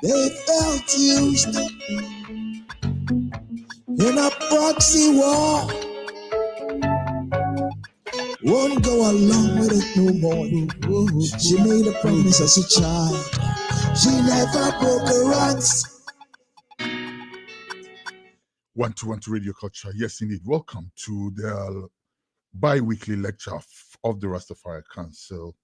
They felt used in a proxy war. Won't go along with it no more. She made a promise as a child. She never broke her ranks. 121 Radio Culture. Yes, indeed. Welcome to the bi-weekly lecture of the Rastafari Council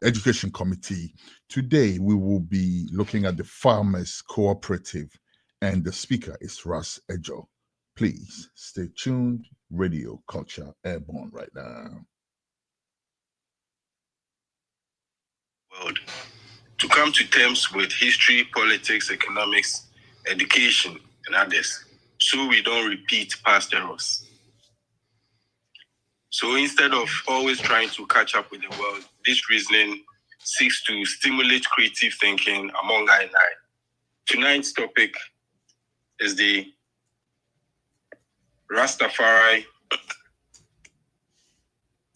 Education Committee. Today, we will be looking at the Farmers Co-operative, and the speaker is Ras Edjor. Please stay tuned. Radio Culture Airborne right now. World to come to terms with history, politics, economics, education, and others, so we don't repeat past errors. So instead of always trying to catch up with the world, this reasoning seeks to stimulate creative thinking among I and I. Tonight's topic is the Rastafari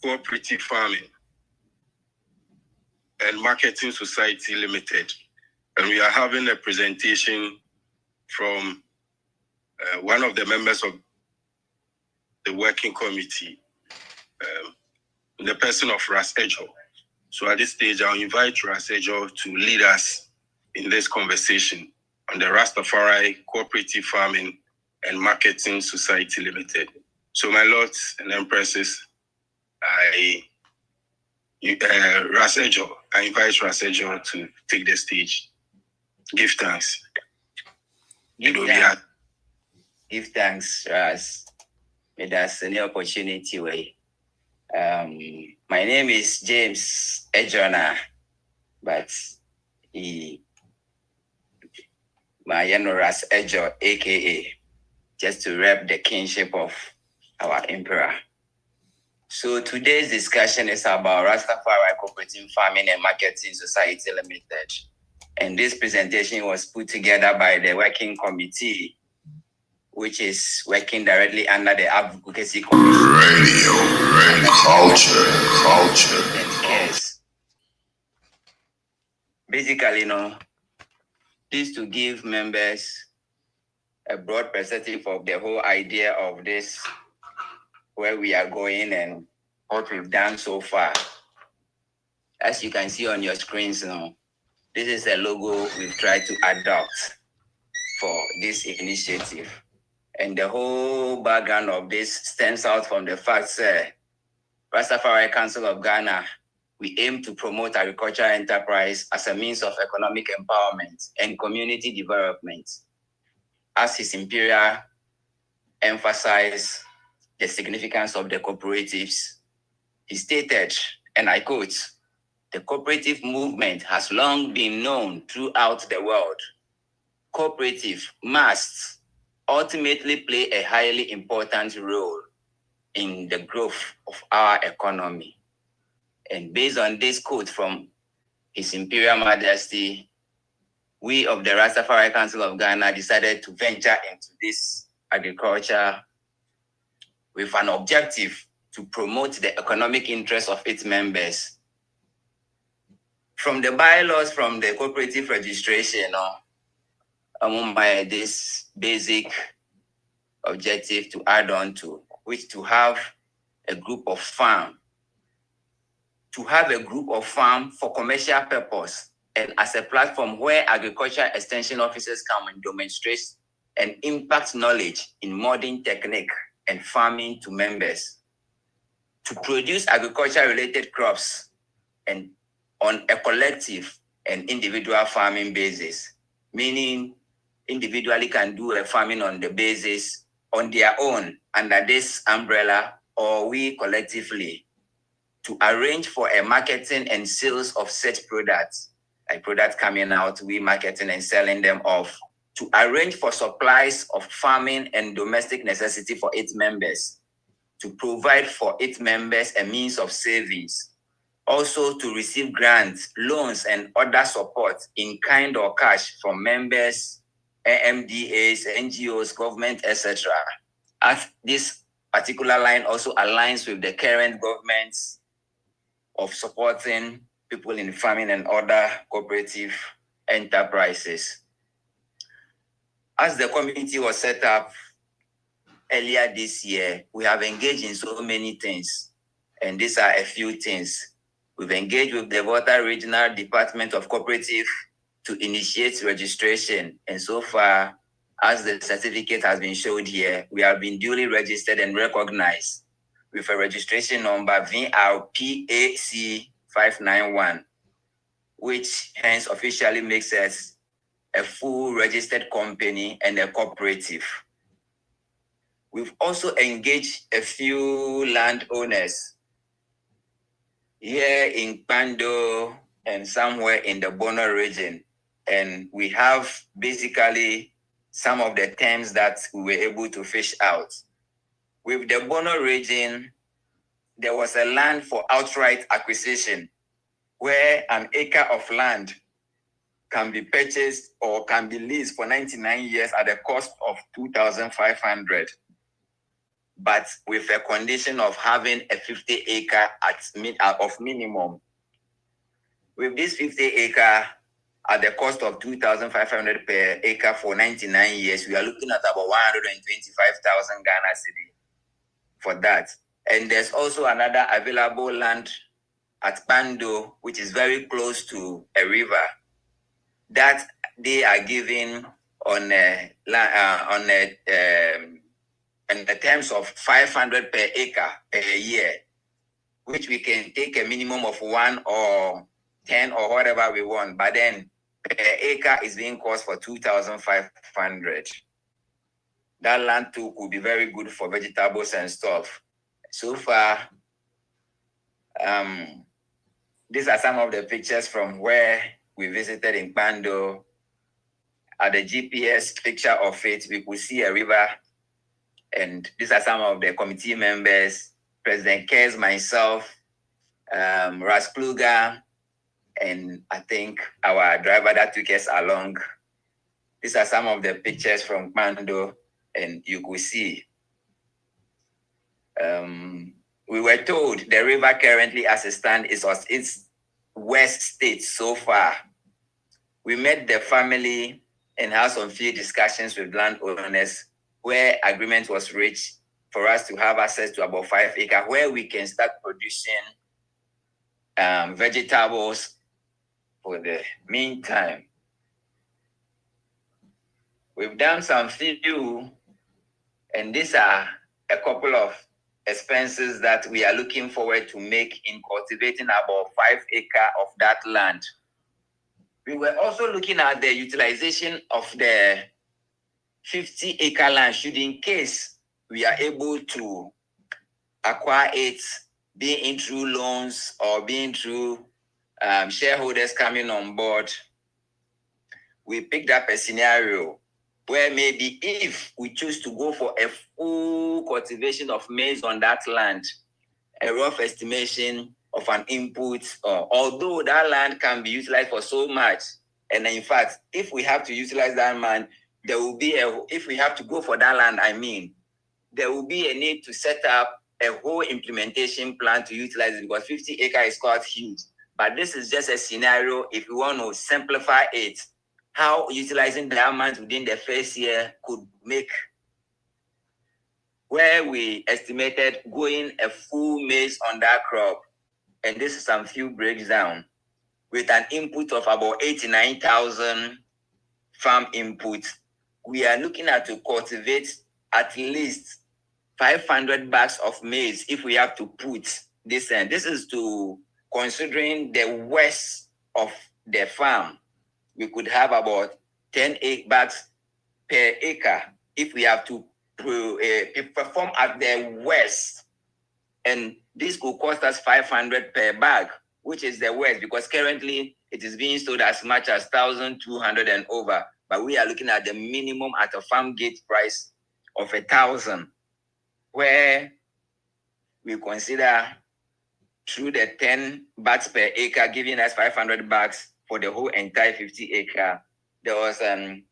Cooperative Farming and Marketing Society Limited. And we are having a presentation from one of the members of the working committee, in the person of Ras Edjor. So at this stage, I'll invite Ras Edjor to lead us in this conversation on the Rastafari Cooperative Farming and Marketing Society Limited. So my lords and empresses, Ras Edjor, I invite Ras Edjor to take the stage. Give thanks. Give thanks, Ras. With us any opportunity way. My name is James Edjor, but my Ras Edjor, aka, just to rep the kinship of our emperor. So today's discussion is about Rastafari Cooperative Farming and Marketing Society Limited. And this presentation was put together by the working committee, which is working directly under the Advocacy Commission. Radio and culture. And cares. Basically, this to give members a broad perspective of the whole idea of this, where we are going and what we've done so far. As you can see on your screens now, this is a logo we've tried to adopt for this initiative. And the whole background of this stems out from the fact that Rastafari Council of Ghana, we aim to promote agricultural enterprise as a means of economic empowerment and community development. As His Imperial emphasized the significance of the cooperatives, he stated, and I quote, "The cooperative movement has long been known throughout the world. Cooperative must ultimately play a highly important role in the growth of our economy." And based on this quote from His Imperial Majesty, we of the Rastafari Council of Ghana decided to venture into this agriculture with an objective to promote the economic interests of its members. From the bylaws, from the cooperative registration, among this basic objective to add on to, which to have a group of farm for commercial purpose and as a platform where agricultural extension officers come and demonstrate and impact knowledge in modern technique and farming to members, to produce agriculture-related crops and on a collective and individual farming basis, meaning individually can do a farming on the basis on their own under this umbrella, or we collectively to arrange for a marketing and sales of such products, like products coming out, we marketing and selling them off, to arrange for supplies of farming and domestic necessity for its members, to provide for its members a means of savings, also to receive grants, loans, and other support in kind or cash from members, AMDAs, NGOs, government, etc. As this particular line also aligns with the current government's of supporting people in farming and other cooperative enterprises. As the committee was set up earlier this year, we have engaged in so many things, and these are a few things. We've engaged with the Volta Regional Department of Cooperative to initiate registration, and so far, as the certificate has been showed here, we have been duly registered and recognized with a registration number VRPAC 591, which hence officially makes us a full registered company and a cooperative. We've also engaged a few landowners here in Pando and somewhere in the Bono region. And we have basically some of the terms that we were able to fish out. With the Bono region, there was a land for outright acquisition where an acre of land can be purchased or can be leased for 99 years at a cost of 2,500, but with a condition of having a 50 acre of minimum. With this 50 acre at the cost of 2,500 per acre for 99 years, we are looking at about 125,000 Ghana cedi for that. And there's also another available land at Pando, which is very close to a river, that they are giving on the terms of 500 per acre per year, which we can take a minimum of 1 or 10 or whatever we want, but then per acre is being cost for 2,500. That land too could be very good for vegetables and stuff. So far, these are some of the pictures from where we visited in Pando. At the GPS picture of it, we could see a river, and these are some of the committee members, President Kers, myself, Ras Kluger, and I think our driver that took us along. These are some of the pictures from Pando, and you could see. We were told the river currently as it stands is on its west state so far. We met the family and had some few discussions with landowners where agreement was reached for us to have access to about 5 acres where we can start producing vegetables for the meantime. We've done some few, and these are a couple of expenses that we are looking forward to make in cultivating about 5 acres of that land. We were also looking at the utilization of the 50 acre land, should in case we are able to acquire it, being through loans or being through shareholders coming on board. We picked up a scenario where maybe if we choose to go for a full cultivation of maize on that land, a rough estimation of an input, although that land can be utilized for so much, and in fact, if we have to utilize that land, there will be if we have to go for that land, there will be a need to set up a whole implementation plan to utilize it, because 50 acres is quite huge. But this is just a scenario if we want to simplify it, how utilizing the amount within the first year could make, where we estimated going a full maize on that crop, and this is some few breakdown, with an input of about 89,000 farm input. We are looking at to cultivate at least 500 bags of maize if we have to put this in. This is to considering the west of the farm. We could have about 10 bags per acre if we have to perform at the west. And this could cost us 500 per bag, which is the west, because currently it is being sold as much as 1,200 and over. But we are looking at the minimum at a farm gate price of 1,000, where we consider through the 10 bags per acre, giving us 500 bags for the whole entire 50 acre. There was a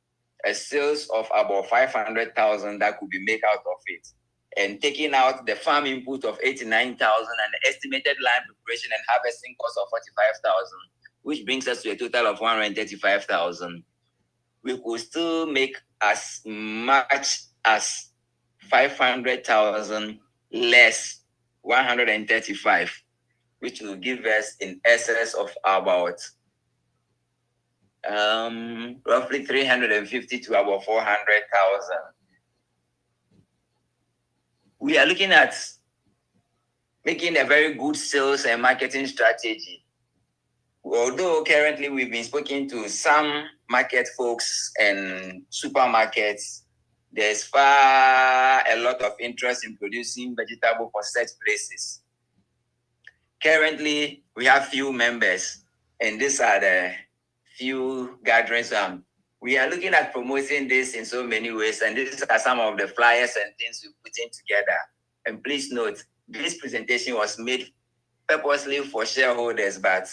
sales of about 500,000 that could be made out of it. And taking out the farm input of 89,000 and the estimated land preparation and harvesting cost of 45,000, which brings us to a total of 135,000. We could still make as much as 500,000 less 135, which will give us in excess of about roughly 350 to about 400,000. We are looking at making a very good sales and marketing strategy. Although currently we've been speaking to some market folks and supermarkets, there's far a lot of interest in producing vegetable for such places. Currently, we have few members, and these are the few gatherings. We are looking at promoting this in so many ways, and these are some of the flyers and things we're putting together. And please note, this presentation was made purposely for shareholders, but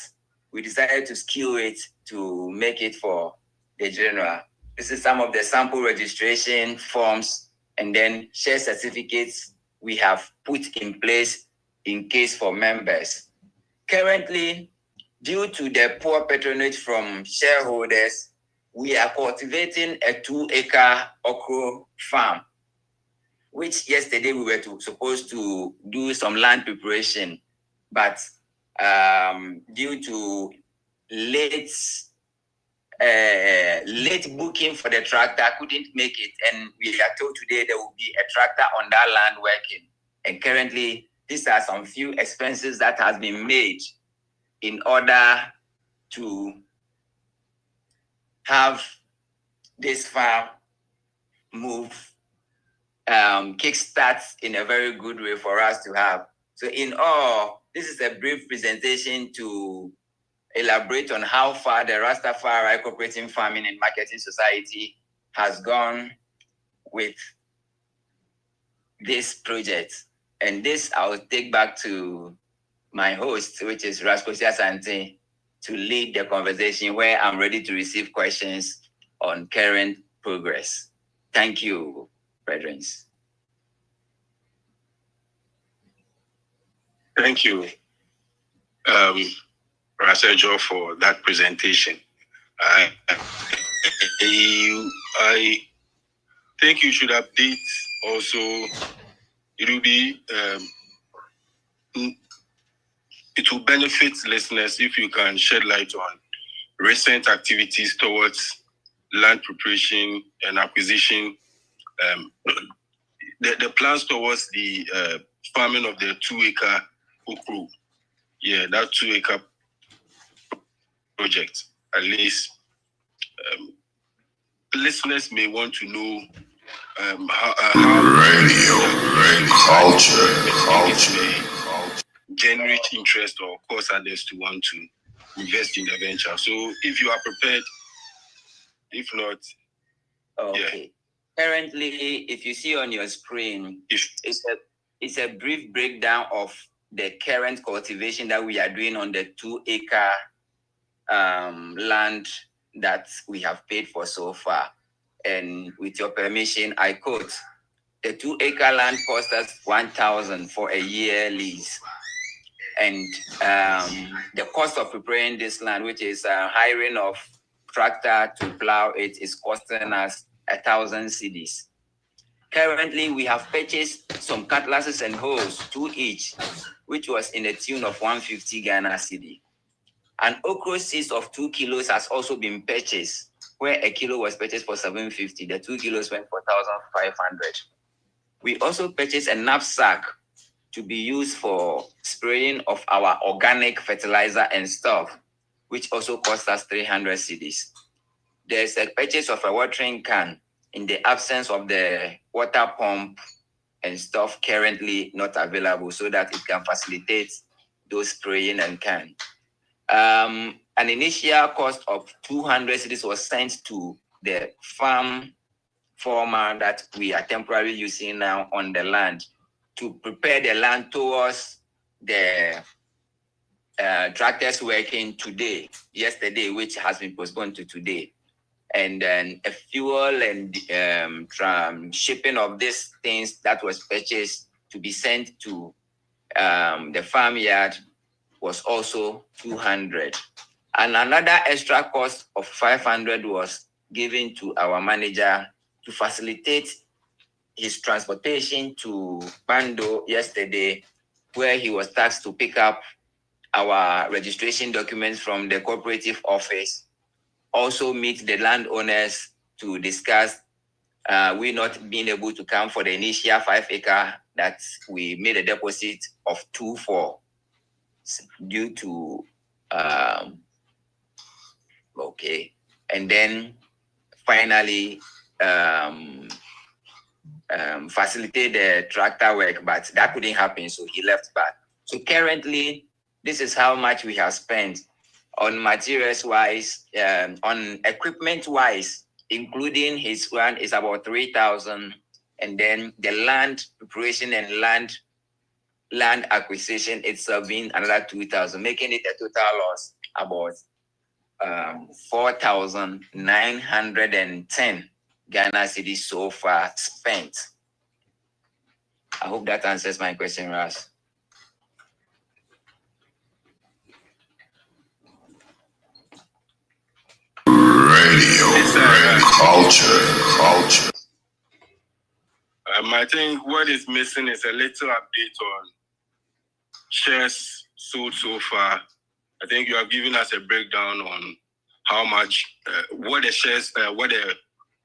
we decided to skew it to make it for the general. This is some of the sample registration forms and then share certificates we have put in place in case for members. Currently, due to the poor patronage from shareholders, we are cultivating a 2-acre okra farm, which yesterday we were supposed to do some land preparation, but due to late booking for the tractor, couldn't make it, and we are told today there will be a tractor on that land working. And currently, these are some few expenses that has been made in order to have this farm move, kickstart in a very good way for us to have. So in all, this is a brief presentation to elaborate on how far the Rastafari Cooperative Farming and Marketing Society has gone with this project. And this I'll take back to my host, which is Ras Edjor, to lead the conversation, where I'm ready to receive questions on current progress. Thank you, brethren. Thank you, Ras Edjor, for that presentation. I think you should update also. It will be it will benefit listeners if you can shed light on recent activities towards land preparation and acquisition, the plans towards the farming of the 2-acre okra. Yeah, that 2-acre project. At least listeners may want to know how culture generate interest or cause others to want to invest in the venture. So if you are prepared, if not, okay. Yeah. Currently, if you see on your screen, it's a brief breakdown of the current cultivation that we are doing on the 2-acre land that we have paid for so far. And with your permission, I quote, the 2-acre land cost us 1,000 for a year lease. And the cost of preparing this land, which is hiring of tractor to plow it, is costing us 1,000 cedis. Currently, we have purchased some cutlasses and hoes, 2 each, which was in the tune of 150 Ghana cedi. An okra seed of 2 kilos has also been purchased, where a kilo was purchased for 750. The 2 kilos went for 1,500. We also purchased a knapsack to be used for spraying of our organic fertilizer and stuff, which also cost us 300 cedis. There's a purchase of a watering can in the absence of the water pump and stuff currently not available, so that it can facilitate those spraying and can. An initial cost of 200 cedis was sent to the farm farmer that we are temporarily using now on the land to prepare the land towards the tractors working yesterday, which has been postponed to today. And then a fuel and shipping of these things that was purchased to be sent to the farmyard was also 200. And another extra cost of 500 was given to our manager to facilitate his transportation to Bando yesterday, where he was tasked to pick up our registration documents from the cooperative office, also meet the landowners to discuss we not being able to come for the initial 5 acre that we made a deposit of 2 for due to okay. And then finally facilitate the tractor work, but that couldn't happen, so he left back. So currently, this is how much we have spent on materials wise, on equipment wise, including his one is about 3,000, and then the land preparation and land acquisition itself being another 2,000, making it a total loss about 4,910 Ghana cedis so far spent. I hope that answers my question, Ras. Culture. I think what is missing is a little update on shares sold so far. I think you have given us a breakdown on how much, what the shares, what the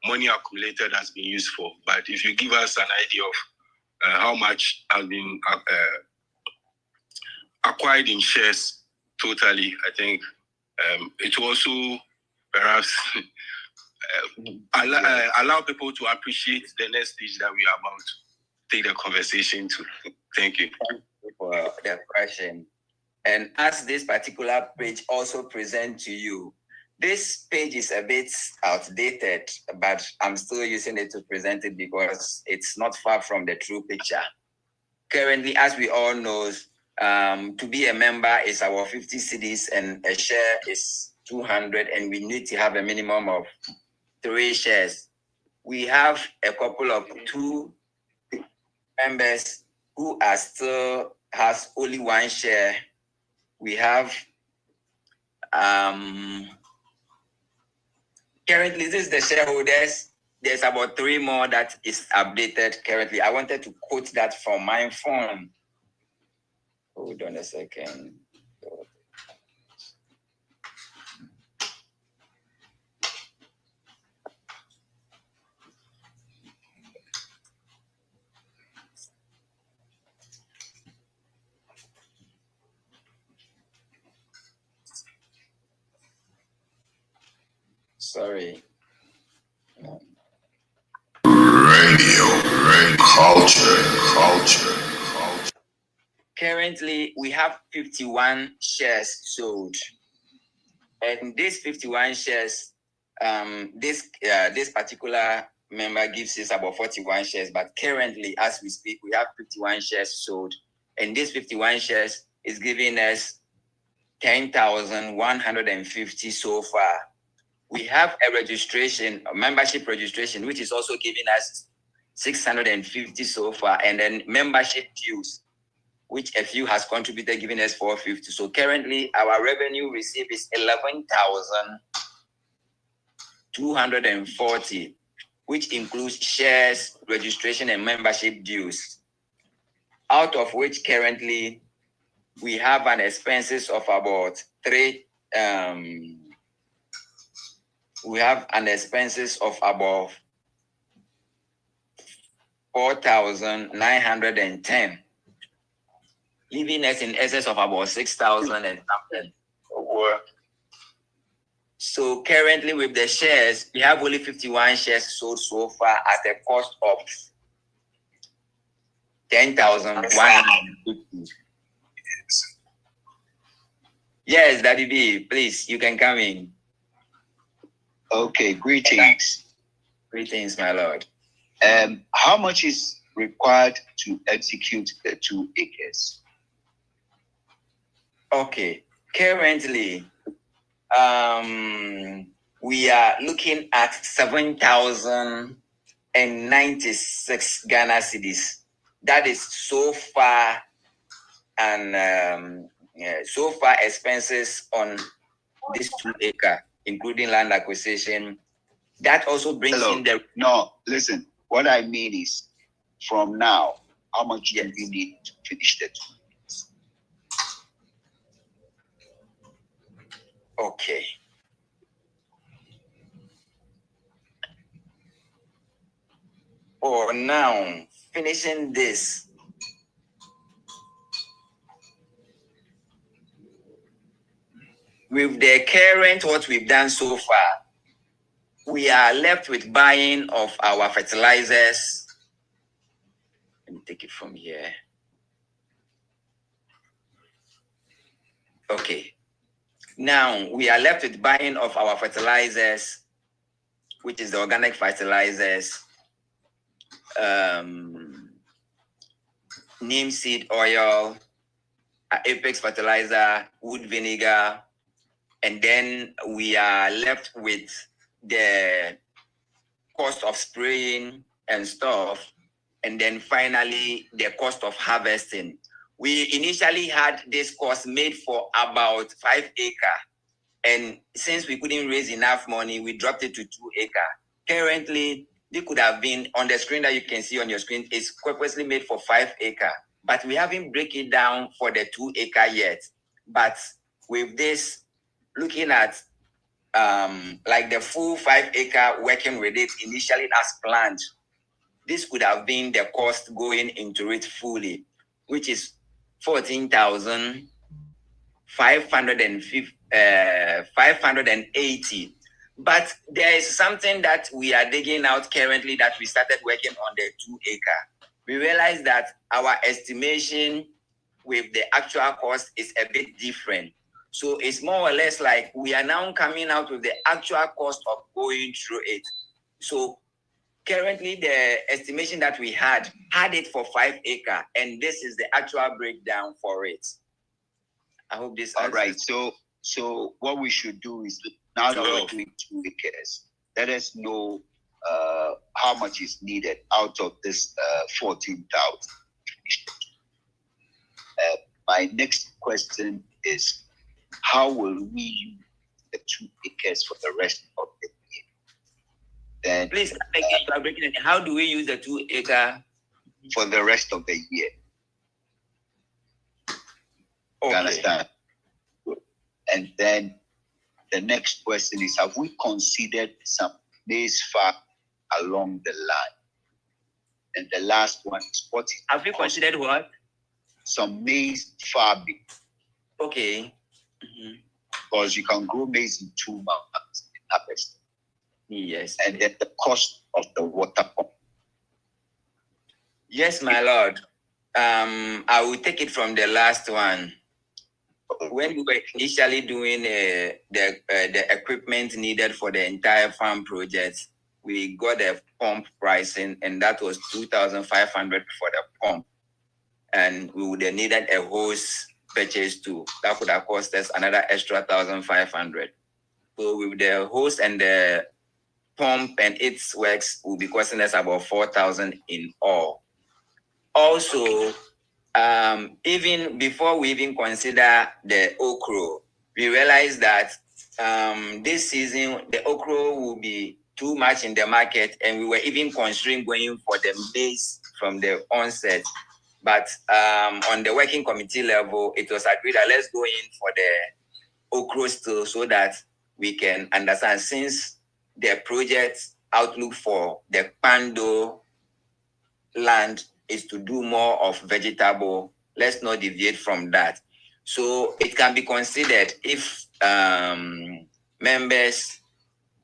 money accumulated has been used for. But if you give us an idea of how much has been acquired in shares totally, I think it will also perhaps allow people to appreciate the next stage that we are about to take the conversation to. Thank you. Thank you for the question. And as this particular page also present to you, this page is a bit outdated, but I'm still using it to present it because it's not far from the true picture. Currently, as we all know, to be a member is our 50 cedis and a share is 200, and we need to have a minimum of 3 shares. We have a couple of 2 members who are still has only 1 share. We have currently, this is the shareholders. There's about 3 more that is updated currently. I wanted to quote that from my phone. Hold on a second. Sorry. Culture. Currently, we have 51 shares sold. And these 51 shares, this particular member gives us about 41 shares, but currently, as we speak, we have 51 shares sold. And this 51 shares is giving us 10,150 so far. We have a membership registration, which is also giving us 650 so far, and then membership dues, which a few has contributed, giving us 450. So currently, our revenue received is 11,240, which includes shares, registration, and membership dues. Out of which currently we have an expenses of about 4,910, leaving us in excess of about 6,000 and something. So currently with the shares, we have only 51 shares sold so far at a cost of 10,150. Yes, Daddy B, please, you can come in. Okay, greetings. Greetings, my lord. How much is required to execute the 2 acres? Okay, currently, we are looking at 7,096 Ghana cedis. That is so far, and so far expenses on this 2 acre, including land acquisition. That also brings in the... No, listen, what I mean is, from now, how much do you need to finish the 2 acres? Okay. For now, finishing this, with the current what we've done so far, we are left with buying of our fertilizers. Let me take it from here. Okay. Now we are left with buying of our fertilizers, which is the organic fertilizers, neem seed oil, apex fertilizer, wood vinegar, and then we are left with the cost of spraying and stuff, and then finally the cost of harvesting. We initially had this cost made for about 5 acres, and since we couldn't raise enough money, we dropped it to 2 acres. Currently, they could have been on the screen that you can see on your screen. It's purposely made for 5 acres, but we haven't break it down for the 2 acres yet. But with this, looking at like the full 5 acre working with it initially as planned, this could have been the cost going into it fully, which is 14,580. But there is something that we are digging out currently that we started working on the 2 acre. We realized that our estimation with the actual cost is a bit different. So it's more or less like we are now coming out with the actual cost of going through it. So currently the estimation that we had it for 5 acres, and this is the actual breakdown for it. I hope this all right. So what we should do is, now that we're doing 2 acres, let us know how much is needed out of this 14,000. My next question is, how will we use the 2 acres for the rest of the year? Then, please, you are breaking it. How do we use the 2 acre for the rest of the year? Okay. You understand? Good. And then the next question is, have we considered some maize farm along the line? And the last one is, what is have we considered what? Some maize farming. Okay. Because you can grow maize in 2 months in harvest. Yes. And then the cost of the water pump. Yes, my lord. I will take it from the last one. When we were initially doing the equipment needed for the entire farm project, we got a pump pricing, and that was 2,500 for the pump. And we would have needed a hose purchase too. That would have cost us another extra 1,500. So with the hose and the pump and its works will be costing us about 4,000 in all. Also, even before we even consider the okra, we realized that this season the okra will be too much in the market, and we were even considering going for the maize from the onset. But on the working committee level, it was agreed that let's go in for the okra still, so that we can understand, since the project outlook for the Pando land is to do more of vegetable, let's not deviate from that. So it can be considered if members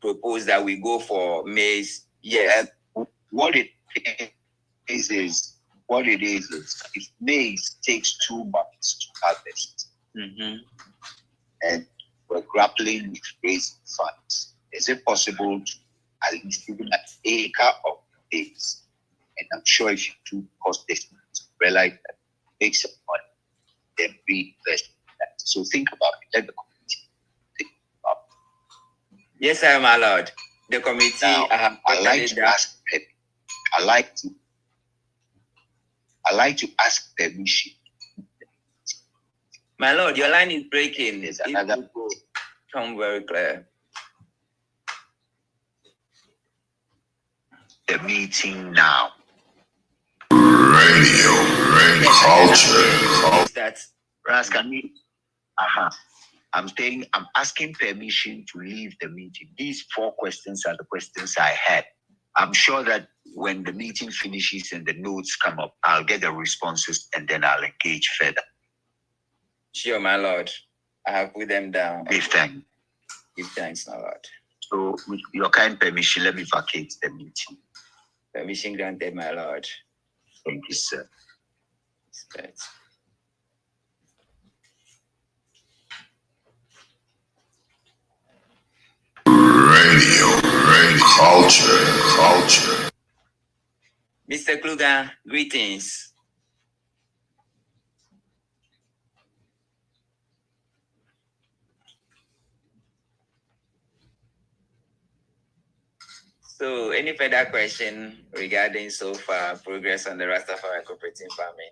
propose that we go for maize. Yes. What it is if maize takes 2 months to harvest, and we're grappling with raising funds, is it possible to at least even an acre of maize? And I'm sure if you do cost estimates, realize that it makes some money, then reinvest in that. So think about it. Let the committee think about it. Yes, sir, my lord. The committee. Now, I like to ask permission. My lord, your line is breaking. There's another. Come very clear. The meeting now. Radio culture. That's Ras, can you? I'm asking permission to leave the meeting. These 4 questions are the questions I had. I'm sure that when the meeting finishes and the notes come up, I'll get the responses and then I'll engage further. Sure, my lord. I have put them down. Give thanks. Give thanks, my lord. So, with your kind permission, let me vacate the meeting. Permission granted, my lord. Thank you, sir. Respect. Radio culture. Mr. Kluger, greetings. So, any further question regarding so far progress on the Rastafari cooperative farming?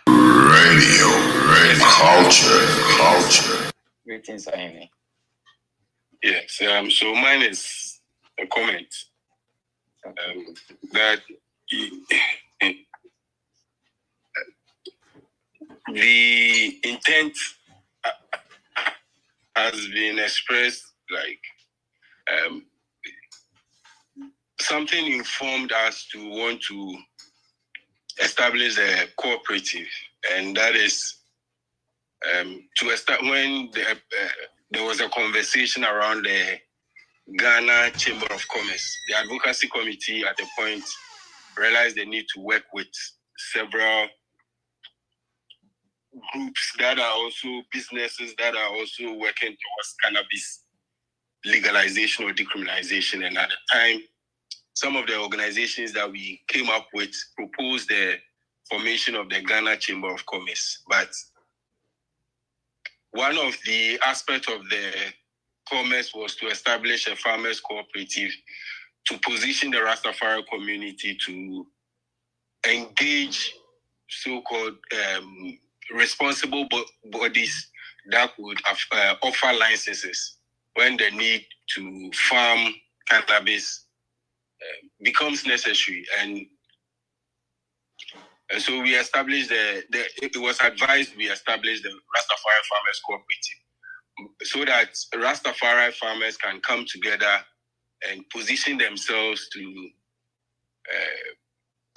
Radio culture. Greetings, Amy. Yes, so mine is a comment that the intent has been expressed like something informed us to want to establish a cooperative, and that is to start when there was a conversation around the Ghana Chamber of Commerce. The advocacy committee at a point realized they need to work with several groups that are also businesses that are also working towards cannabis legalization or decriminalization. And at the time, some of the organizations that we came up with proposed the formation of the Ghana Chamber of Commerce. But one of the aspects of the commerce was to establish a farmers cooperative to position the Rastafari community to engage so-called responsible bodies that would offer licenses when the need to farm cannabis becomes necessary. And so we established it was advised we establish the Rastafari Farmers Cooperative so that Rastafari farmers can come together and position themselves to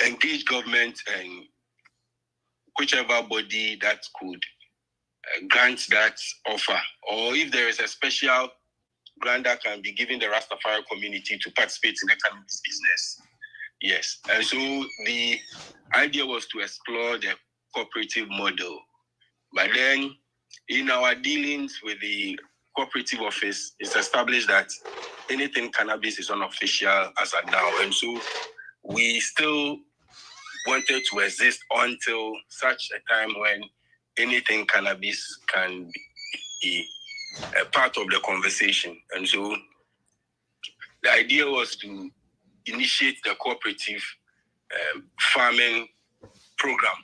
engage government and whichever body that could grant that offer, or if there is a special grant that can be given the Rastafari community to participate in the cannabis business. Yes, and so the idea was to explore the cooperative model. But then in our dealings with the cooperative office, it's established that anything cannabis is unofficial as of now. And so we still wanted to exist until such a time when anything cannabis can be a part of the conversation. And so the idea was to initiate the cooperative farming program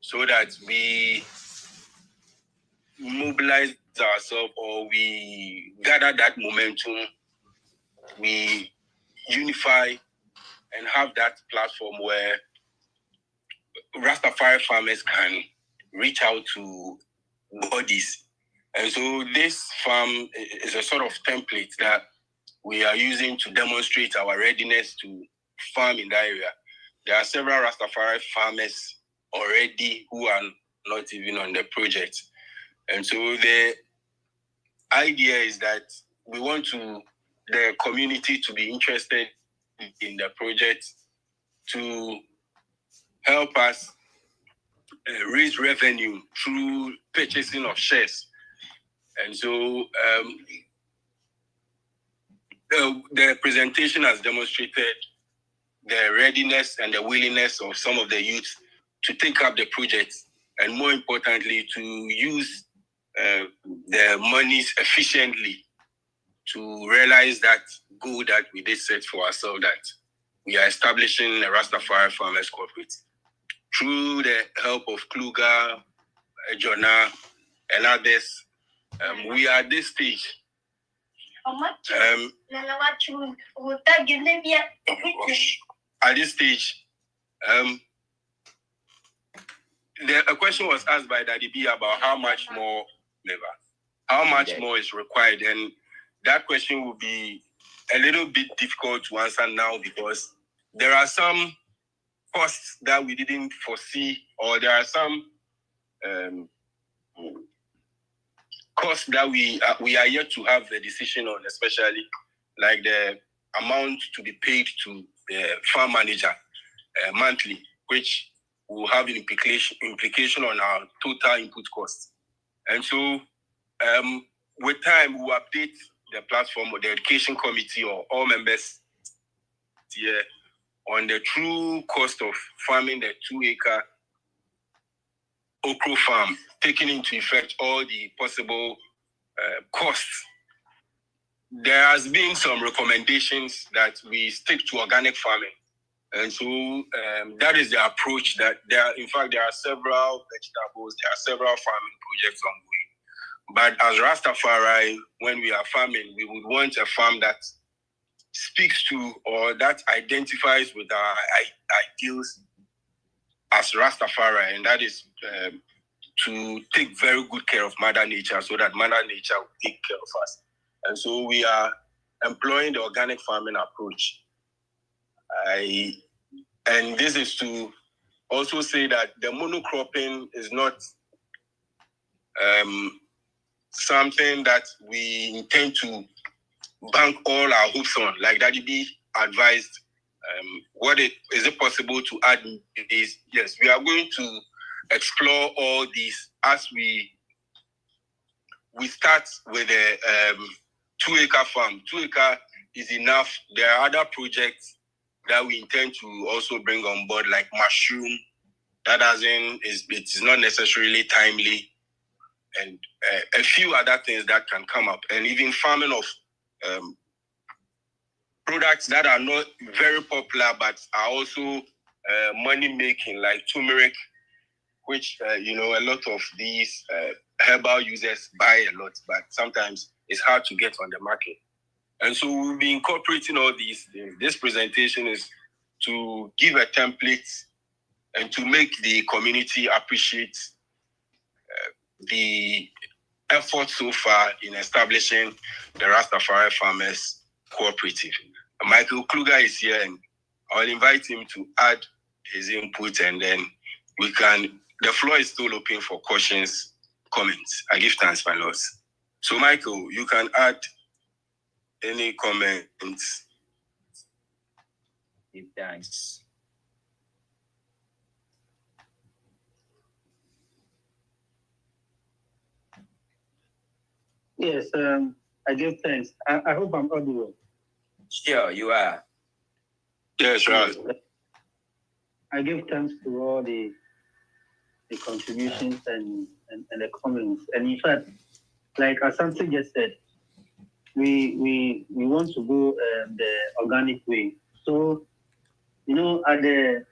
so that we mobilize ourselves, or we gather that momentum, we unify and have that platform where Rastafari farmers can reach out to bodies. And so this farm is a sort of template that we are using to demonstrate our readiness to farm in that area. There are several Rastafari farmers already who are not even on the project. And so the idea is that we want the community to be interested in the project to help us raise revenue through purchasing of shares. And so the presentation has demonstrated the readiness and the willingness of some of the youth to take up the project, and more importantly, to use the monies efficiently to realize that goal that we did set for ourselves, that we are establishing a Rastafari Farmers Cooperative. Through the help of Kluger, Jonah, and others, we are at this stage. At this stage, a question was asked by Daddy B about how much more labor, how much more is required, and that question will be a little bit difficult to answer now because there are some costs that we didn't foresee, or there are some costs that we are yet to have a decision on, especially like the amount to be paid to the farm manager monthly, which will have an implication on our total input costs. And so with time, we'll update the platform or the education committee or all members here on the true cost of farming the 2-acre okra farm, taking into effect all the possible costs. There has been some recommendations that we stick to organic farming. And so that is the approach that there are several vegetables, there are several farming projects ongoing. But as Rastafari, when we are farming, we would want a farm that speaks to or that identifies with our ideals as Rastafari, and that is to take very good care of Mother Nature so that Mother Nature will take care of us. And so we are employing the organic farming approach. And this is to also say that the monocropping is not something that we intend to bank all our hopes on. Like Daddy B advised, is it possible to add these? Yes, we are going to explore all these as we start with a 2-acre farm. 2-acre is enough. There are other projects that we intend to also bring on board, like mushroom. That it's not necessarily timely, and a few other things that can come up, and even farming of products that are not very popular but are also money making, like turmeric, which a lot of these herbal users buy a lot, but sometimes it's hard to get on the market. And so we'll be incorporating all these things. This presentation is to give a template and to make the community appreciate the effort so far in establishing the Rastafari Farmers Cooperative. Michael Kluger is here, and I'll invite him to add his input, and then the floor is still open for questions, comments. I give thanks, my lords. So Michael, you can add any comments. Give thanks. Yes, I give thanks. I hope I'm audible. Sure, you are. Yes, right. I give thanks to all the contributions and the comments. And in fact, like Asante just said, we want to go the organic way. So, at the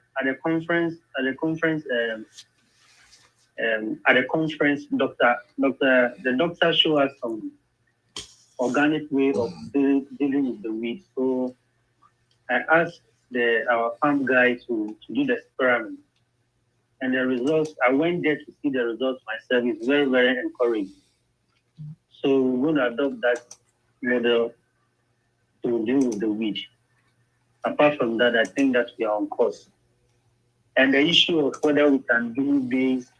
conference, the doctor showed us some organic way of dealing with the weeds. So I asked our farm guy to do the experiment, and the results, I went there to see the results myself. It's very, very encouraging. So we're going to adopt that model to deal with the weed. Apart from that, I think that we are on course. And the issue of whether we can do this,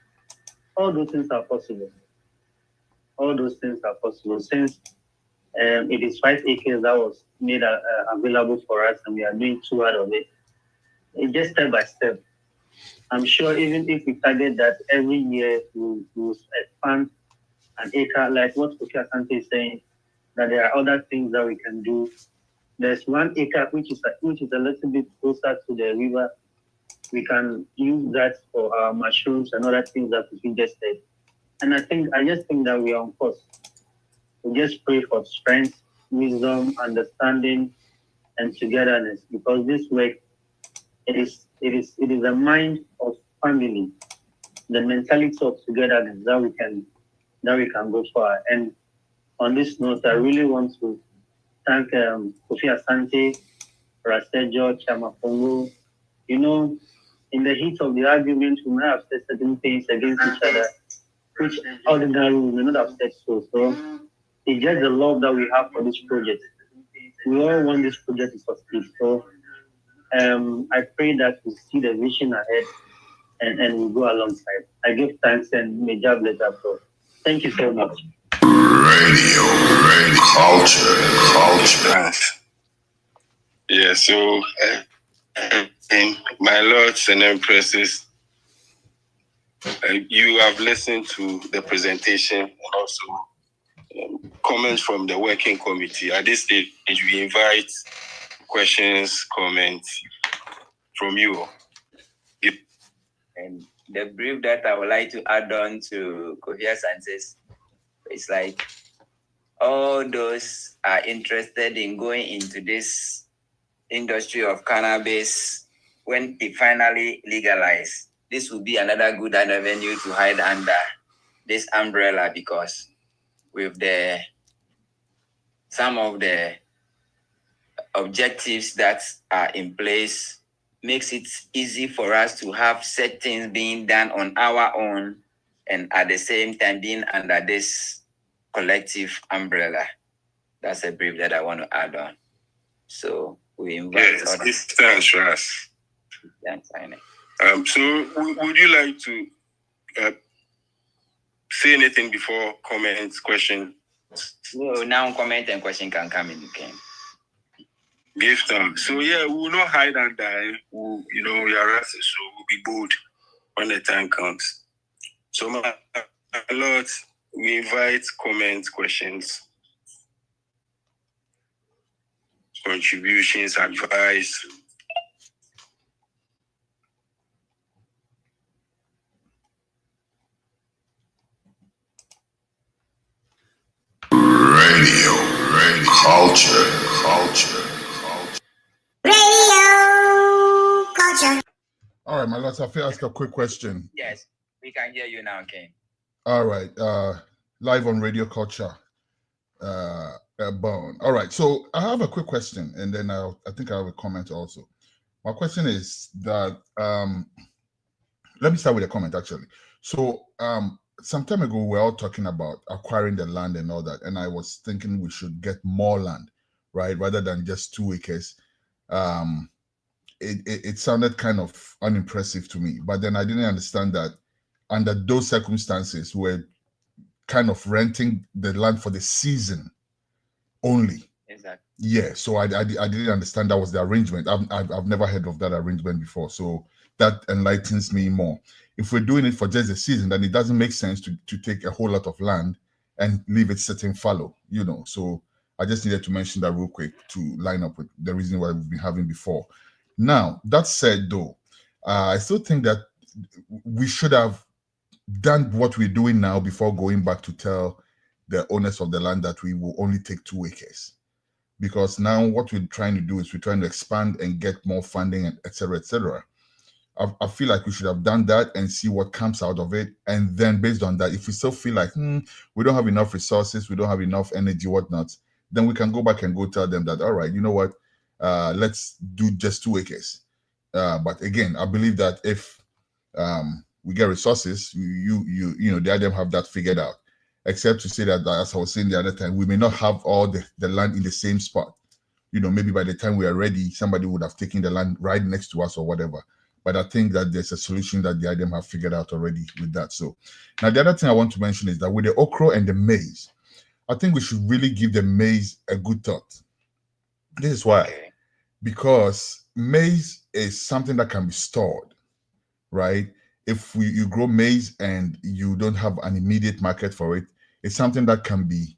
all those things are possible. All those things are possible. Since it is 5 acres that was made available for us, and we are doing 2 out of it. It's just step by step. I'm sure even if we target that every year we will expand an acre, like what Kofi Asante is saying, that there are other things that we can do. There's 1 acre which is a little bit closer to the river. We can use that for our mushrooms and other things that we just said. And I just think that we are on course. We just pray for strength, wisdom, understanding, and togetherness, because this work it is a mind of family, the mentality of togetherness that we can go far. And on this note, I really want to thank Kofi Asante, Ras Edjor, Chama Pongo. You know, in the heat of the argument, we may have said certain things against each other, which ordinarily we may not have said so. So it's just the love that we have for this project. We all want this project to succeed. So I pray that we see the vision ahead and we go alongside. I give thanks and may God bless us all. Thank you so much. Radio culture. Yeah, so my lords and empresses, you have listened to the presentation and also comments from the working committee. At this stage, we invite questions, comments from you. And the brief that I would like to add on to Kofi Asante's, it's like all those are interested in going into this industry of cannabis. When it finally legalized, this will be another good avenue to hide under this umbrella, because with some of the objectives that are in place, makes it easy for us to have set things being done on our own and at the same time being under this collective umbrella. That's a brief that I want to add on. So we invite others. Thanks, Ras. So would you like to say anything before comments, questions? No, now comment and question can come in again. Give them. So yeah, we will not hide and die. We are Ras, so we'll be bold when the time comes. So my Lord, we invite comments, questions, contributions, advice. Radio culture. All right, my lord, I ask a quick question. Yes, we can hear you now, Ken. All right, live on Radio Culture, Bone. All right, so I have a quick question, and then I think I have a comment also. My question is that let me start with a comment actually. So some time ago, we were all talking about acquiring the land and all that, and I was thinking we should get more land, right, rather than just 2 acres. It sounded kind of unimpressive to me, but then I didn't understand that under those circumstances, we're kind of renting the land for the season only. Exactly. Yeah, so I didn't understand that was the arrangement. I've never heard of that arrangement before, so that enlightens me more. If we're doing it for just the season, then it doesn't make sense to take a whole lot of land and leave it sitting fallow, So I just needed to mention that real quick to line up with the reason why we've been having before. Now, that said, though, I still think that we should have done what we're doing now before going back to tell the owners of the land that we will only take 2 acres. Because now what we're trying to do is we're trying to expand and get more funding, and et cetera, et cetera. I feel like we should have done that and see what comes out of it. And then based on that, if we still feel like we don't have enough resources, we don't have enough energy, whatnot, then we can go back and go tell them that, all right, you know what, let's do just 2 acres. But again, I believe that if we get resources, the IDM have that figured out. Except to say that, as I was saying the other time, we may not have all the land in the same spot. Maybe by the time we are ready, somebody would have taken the land right next to us or whatever. But I think that there's a solution that the IDM have figured out already with that. So now the other thing I want to mention is that with the okra and the maize, I think we should really give the maize a good thought. This is why. Because maize is something that can be stored, right? If you grow maize and you don't have an immediate market for it, it's something that can be,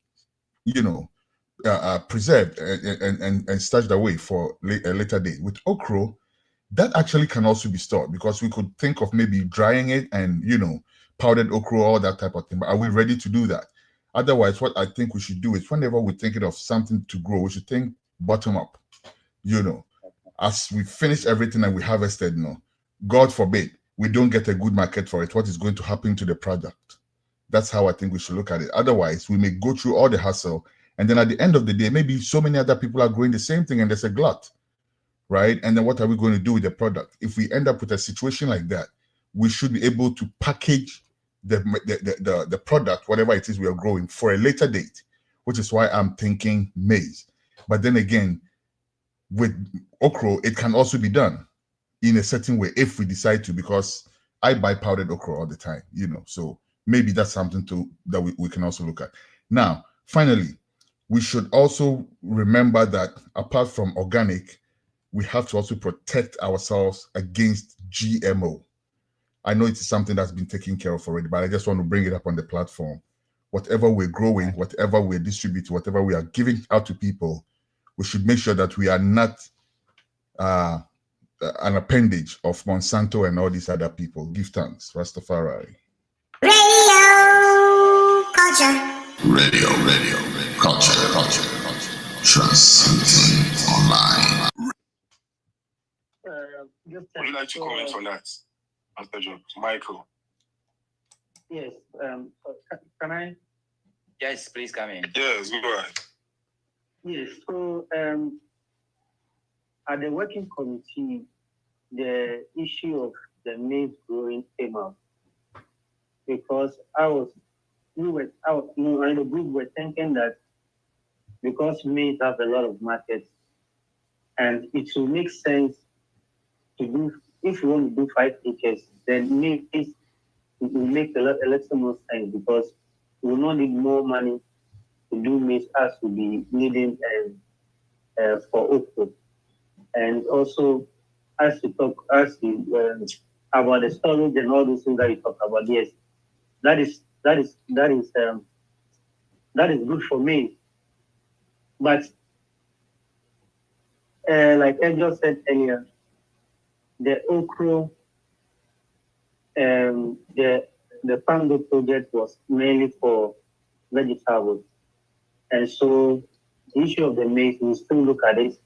preserved and stashed away for a later date. With okra, that actually can also be stored, because we could think of maybe drying it and, powdered okra, all that type of thing. But are we ready to do that? Otherwise, what I think we should do is whenever we're thinking of something to grow, we should think bottom up. You know, as we finish everything and we harvested, God forbid, we don't get a good market for it. What is going to happen to the product? That's how I think we should look at it. Otherwise, we may go through all the hassle. And then at the end of the day, maybe so many other people are growing the same thing and there's a glut, right? And then what are we going to do with the product? If we end up with a situation like that, we should be able to package the product, whatever it is we are growing, for a later date, which is why I'm thinking maize. But then again, with okra, it can also be done in a certain way if we decide to, because I buy powdered okra all the time, so maybe that's something that we can also look at. Now, finally, we should also remember that apart from organic, we have to also protect ourselves against GMO. I know it's something that's been taken care of already, but I just want to bring it up on the platform. Whatever we're growing, whatever we're distributing, whatever we are giving out to people, we should make sure that we are not an appendage of Monsanto and all these other people. Give thanks, Rastafari. Radio culture. Transmitting online. Would you like to comment on that, Mr. John? Michael? Yes. Can I? Yes, please come in. Yes, go ahead. Yes. So, at the working committee, the issue of the maize growing came up because in the group were thinking that because maize have a lot of markets, and it will make sense to do, if you want to do 5 acres, then maize, it will make a little more sense because we will not need more money to do maize as we be needing for okra. And also, as you talk, about the storage and all those things that you talk about, yes, that is good for me. But like Edjor said earlier, the okra, the Pango project was mainly for vegetables, and so the issue of the maize, we still look at it.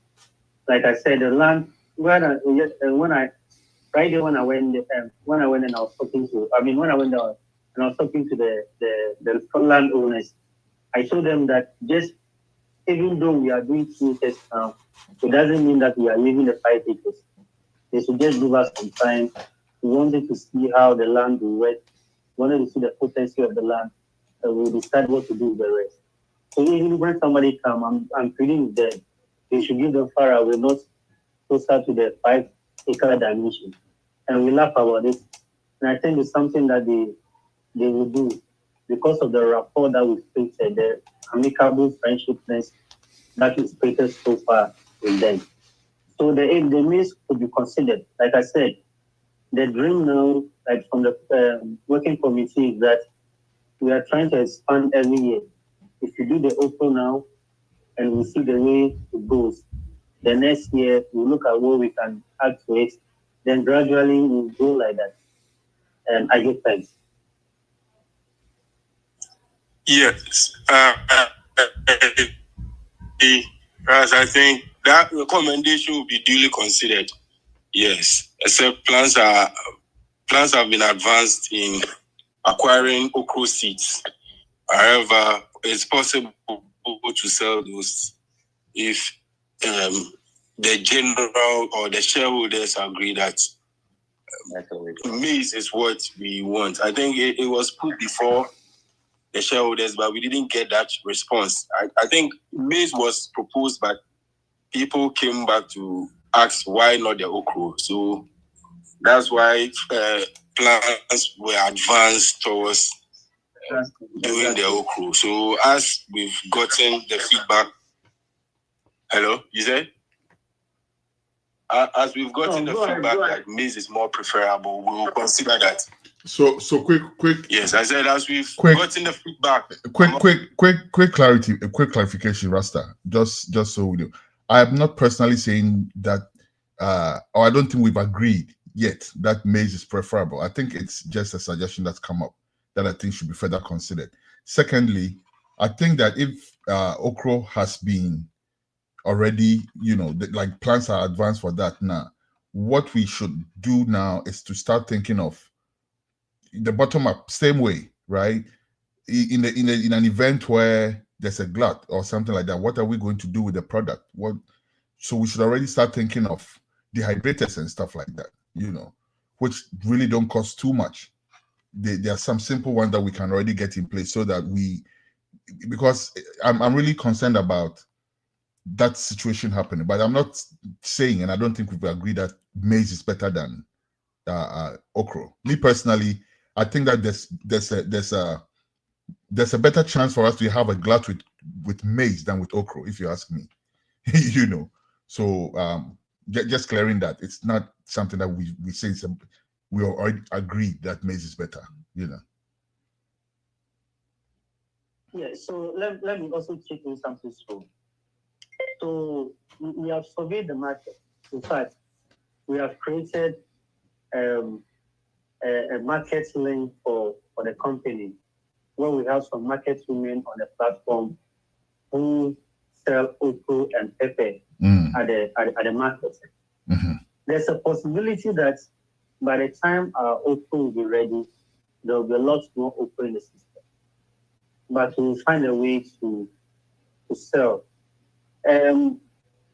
Like I said, the land when I went and I was talking to, when I went down and I was talking to the landowners, I told them that just even though we are doing 2 acres now, it doesn't mean that we are leaving the 5 acres. They should just give us some time. We wanted to see how the land will work. We wanted to see the potency of the land, and we'll decide what to do with the rest. So even when somebody comes, I'm pleading with them, they should give them far away, not closer to the 5 acre dimension. And we laugh about it. And I think it's something that they will do because of the rapport that we've created, the amicable friendshipness that we've created so far with them. So the maize could be considered. Like I said, the dream now, like from the working committee, is that we are trying to expand every year. If you do the okra now, and we see the way it goes, the next year we look at what we can add to it, then gradually we'll go like that. And I give thanks. Yes. Ras, I think that recommendation will be duly considered. Yes. Except plans have been advanced in acquiring okra seeds. However, it's possible to sell those if the general or the shareholders agree that maize is what we want. I think it was put before the shareholders, but we didn't get that response. I think maize was proposed, but people came back to ask why not the okra. So that's why plans were advanced towards doing the okra. So as we've gotten the feedback, hello, you said? As we've gotten the feedback that maize is more preferable, we will consider that. So quick. Yes, I said as we've gotten the feedback. Quick clarity, a quick clarification, Rasta. Just so we know, I am not personally saying that, or I don't think we've agreed yet that maize is preferable. I think it's just a suggestion that's come up. that I think should be further considered. Secondly, I think that if okra has been already, like plans are advanced for that now, what we should do now is to start thinking of the bottom up, same way, right? In an event where there's a glut or something like that, what are we going to do with the product? So we should already start thinking of dehydrators and stuff like that, which really don't cost too much. There are some simple ones that we can already get in place so that because I'm really concerned about that situation happening. But I'm not saying, and I don't think we've agreed that maize is better than okra. Me personally, I think that there's a better chance for us to have a glut with maize than with okra, if you ask me. So just clearing that it's not something that we say we already agreed that maize is better. Yeah. So let me also check in something strong. So we have surveyed the market. In fact, we have created a market link for the company, where we have some market women on the platform who sell okra and pepper at the market. Mm-hmm. There's a possibility that by the time our okra will be ready, there will be a lot more okra in the system. But we'll find a way to sell.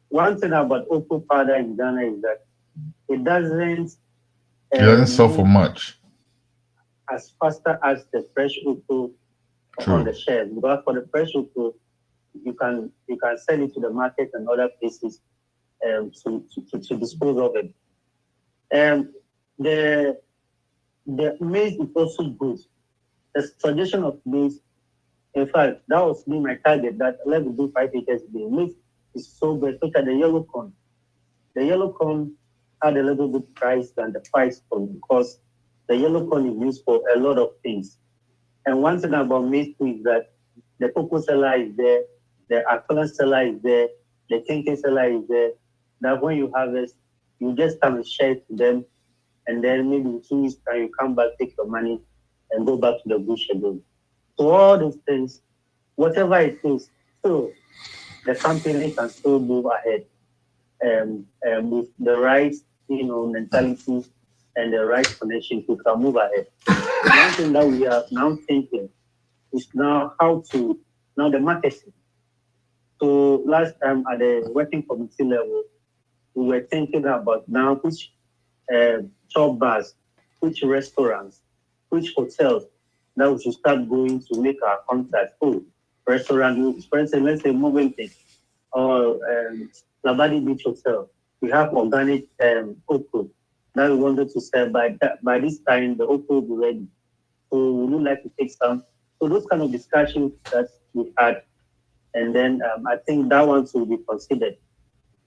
One thing about okra powder in Ghana is that it doesn't sell for much as faster as the fresh okra on the shelf. Because for the fresh okra, you can sell it to the market and other places to dispose of it. The maize is also good. The suggestion of maize, in fact, that was my target, that let's do 5 acres a day. Maize is so good, look at the yellow corn. The yellow corn had a little bit price than the white corn because the yellow corn is used for a lot of things. And one thing about maize too is that the cocoa seller is there, the aquila seller is there, the kenke seller is there. That when you harvest, you just come and share it to them, and then maybe in 2 weeks' time you come back, take your money, and go back to the bush again. So all those things, whatever it is, so the company can still move ahead with the right, mentality and the right connection to can move ahead. One thing that we are now thinking is now the marketing. So last time at the working committee level, we were thinking about now which shop bars, which restaurants, which hotels that we should start going to make our contact. Restaurant, for instance, let's say Movenpick or Labadi Beach Hotel. We have organic okra that we wanted to sell. By this time, the okra will be ready. So we would like to take some. So those kind of discussions that we had, and then I think that one will be considered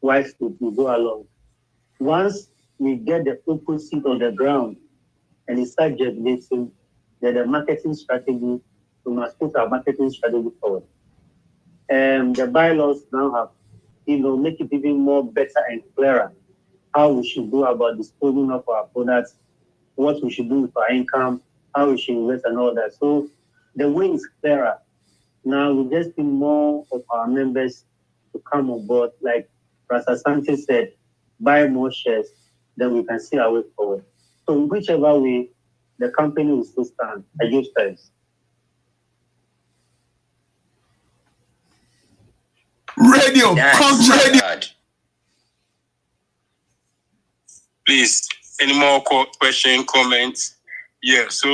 whilst we go along. Once we get the okra seed on the ground and it starts germinating, then the marketing strategy, we must put our marketing strategy forward. The bylaws now have, make it even more better and clearer how we should go about disposing of our products, what we should do with our income, how we should invest and all that. So the way is clearer. Now we just need more of our members to come on board. Like Ras Sanchez said, buy more shares, then we can see our way forward. So whichever way, the company will still stand. I give thanks. Radio, Please, any more question, comments? Yeah, so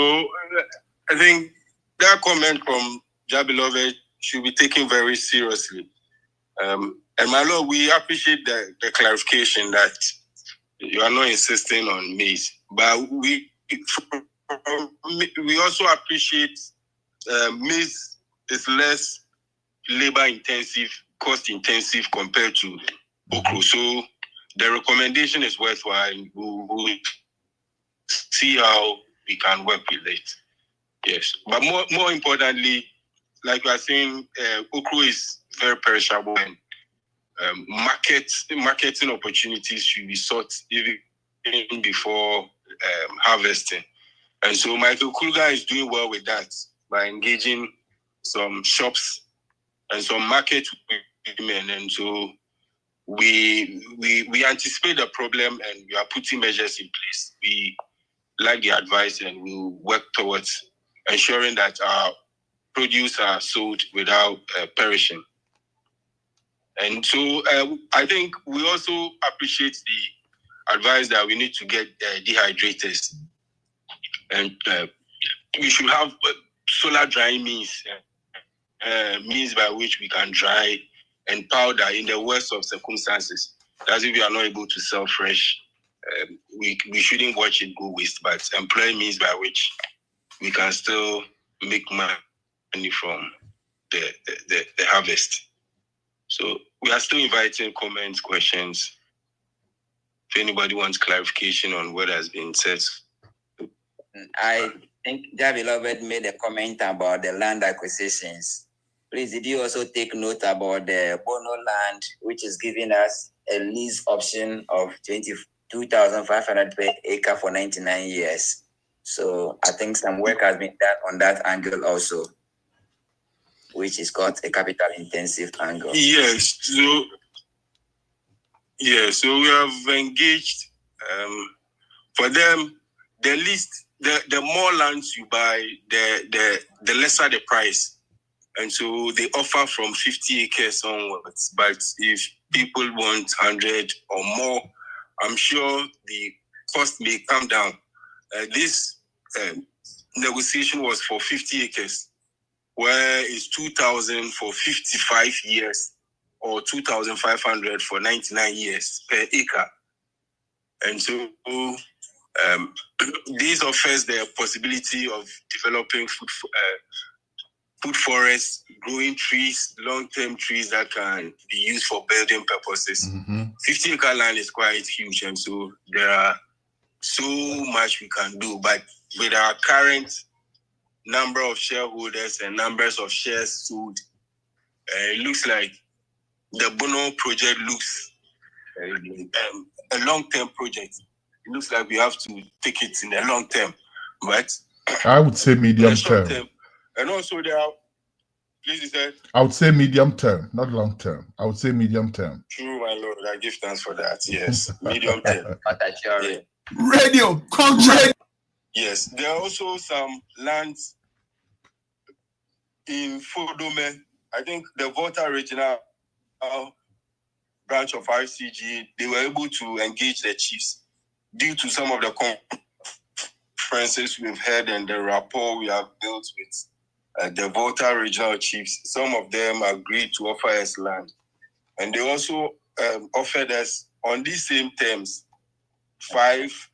I think that comment from Jabeloved should be taken very seriously. And my Lord, we appreciate the clarification that you are not insisting on maize, but we also appreciate maize is less labor intensive, cost intensive compared to okra. So the recommendation is worthwhile. We'll see how we can work with it. Yes, but more importantly, like we are saying, okra is very perishable, and marketing opportunities should be sought even before harvesting. And so Michael Kruger is doing well with that by engaging some shops and some market women. And so we anticipate the problem and we are putting measures in place. We like the advice and we'll work towards ensuring that our produce are sold without perishing. And so I think we also appreciate the advice that we need to get dehydrators. And we should have solar drying means by which we can dry and powder in the worst of circumstances. As if we are not able to sell fresh, we shouldn't watch it go waste, but employ means by which we can still make money from the harvest. So we are still inviting comments, questions. If anybody wants clarification on what has been said. I think Jah Beloved made a comment about the land acquisitions. Please, did you also take note about the Bono land, which is giving us a lease option of 22,500 per acre for 99 years? So I think some work has been done on that angle also, which is called a capital intensive angle. Yes. So we have engaged for them. The least, the more lands you buy, the lesser the price. And so they offer from 50 acres onwards. But if people want 100 or more, I'm sure the cost may come down. This negotiation was for 50 acres, where it's 2,000 for 55 years or 2,500 for 99 years per acre. And so this offers the possibility of developing food forests, growing trees, long-term trees that can be used for building purposes. 50-acre land is quite huge, and so there are so much we can do. But with our current number of shareholders and numbers of shares sold, it looks like the Bono project looks a long-term project. It looks like we have to take it in the long term, but I would say medium term. And also there are, please, you said? I would say medium term, not long term. I would say medium term. True, my lord. I give thanks for that. Yes, medium term. Yeah. Radio culture. Yes, there are also some lands in Fodome. I think the Volta regional branch of RCG, they were able to engage the chiefs due to some of the conferences we've had and the rapport we have built with the Volta regional chiefs. Some of them agreed to offer us land. And they also offered us, on these same terms, 5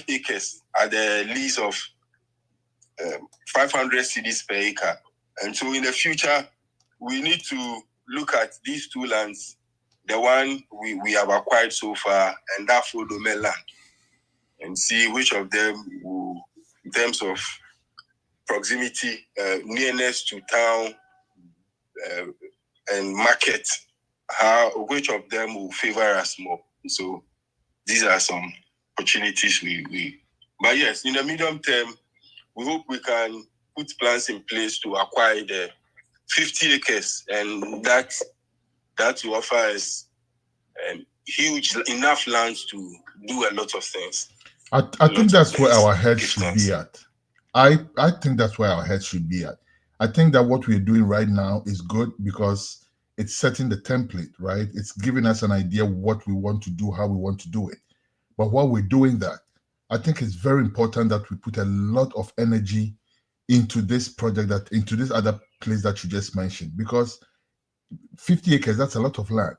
acres at the lease of 500 cedis per acre. And so in the future, we need to look at these two lands, the one we have acquired so far and that Fodome land, and see which of them will, in terms of proximity, nearness to town and market, which of them will favor us more. So these are some opportunities but yes, in the medium term, we hope we can put plans in place to acquire the 50 acres, and that will offer us huge enough lands to do a lot of things. I think that's where our head should be at. I think that's where our head should be at. I think that what we're doing right now is good because it's setting the template, right? It's giving us an idea of what we want to do, how we want to do it. But while we're doing that, I think it's very important that we put a lot of energy into this project, into this other place that you just mentioned, because 50 acres, that's a lot of land,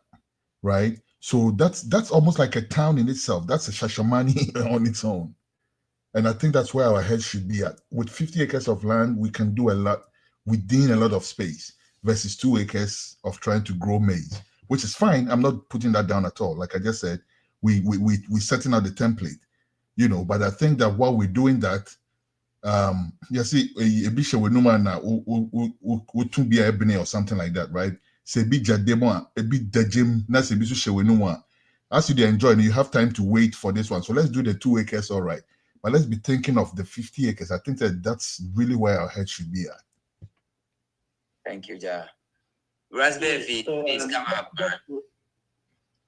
right? So that's almost like a town in itself. That's a Shashamani on its own. And I think that's where our head should be at. With 50 acres of land, we can do a lot within a lot of space versus 2 acres of trying to grow maize, which is fine. I'm not putting that down at all. Like I just said, we're setting out the template, but I think that while we're doing that, you see, a bisha we numana to be a ebony or something like that, right? Say be jademo, a bit dejim, na se bisu shewe numa. As you enjoy, you have time to wait for this one. So let's do the 2 acres, all right. But let's be thinking of the 50 acres. I think that's really where our head should be at. Thank you, Ja. Raspberry, please come up.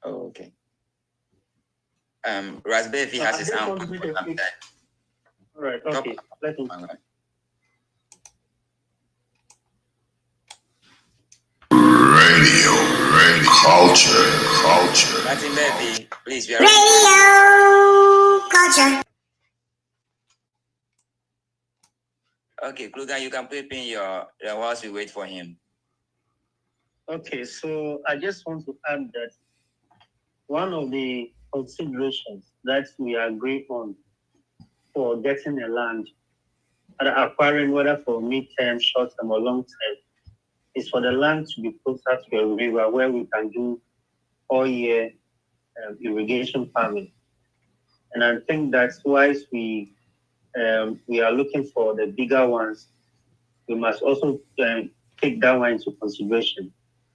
Oh, okay. Raspberry has his own. All right, okay. Let him. Radio culture. Martin Baby, please. Radio culture. Okay, Klugan, you can put in your whilst we wait for him. Okay, so I just want to add that one of the considerations that we agree on for getting a land, acquiring whether for mid-term, short-term, or long-term, is for the land to be closer to a river where we can do all-year irrigation farming. And I think that's why we are looking for the bigger ones. We must also take that one into consideration.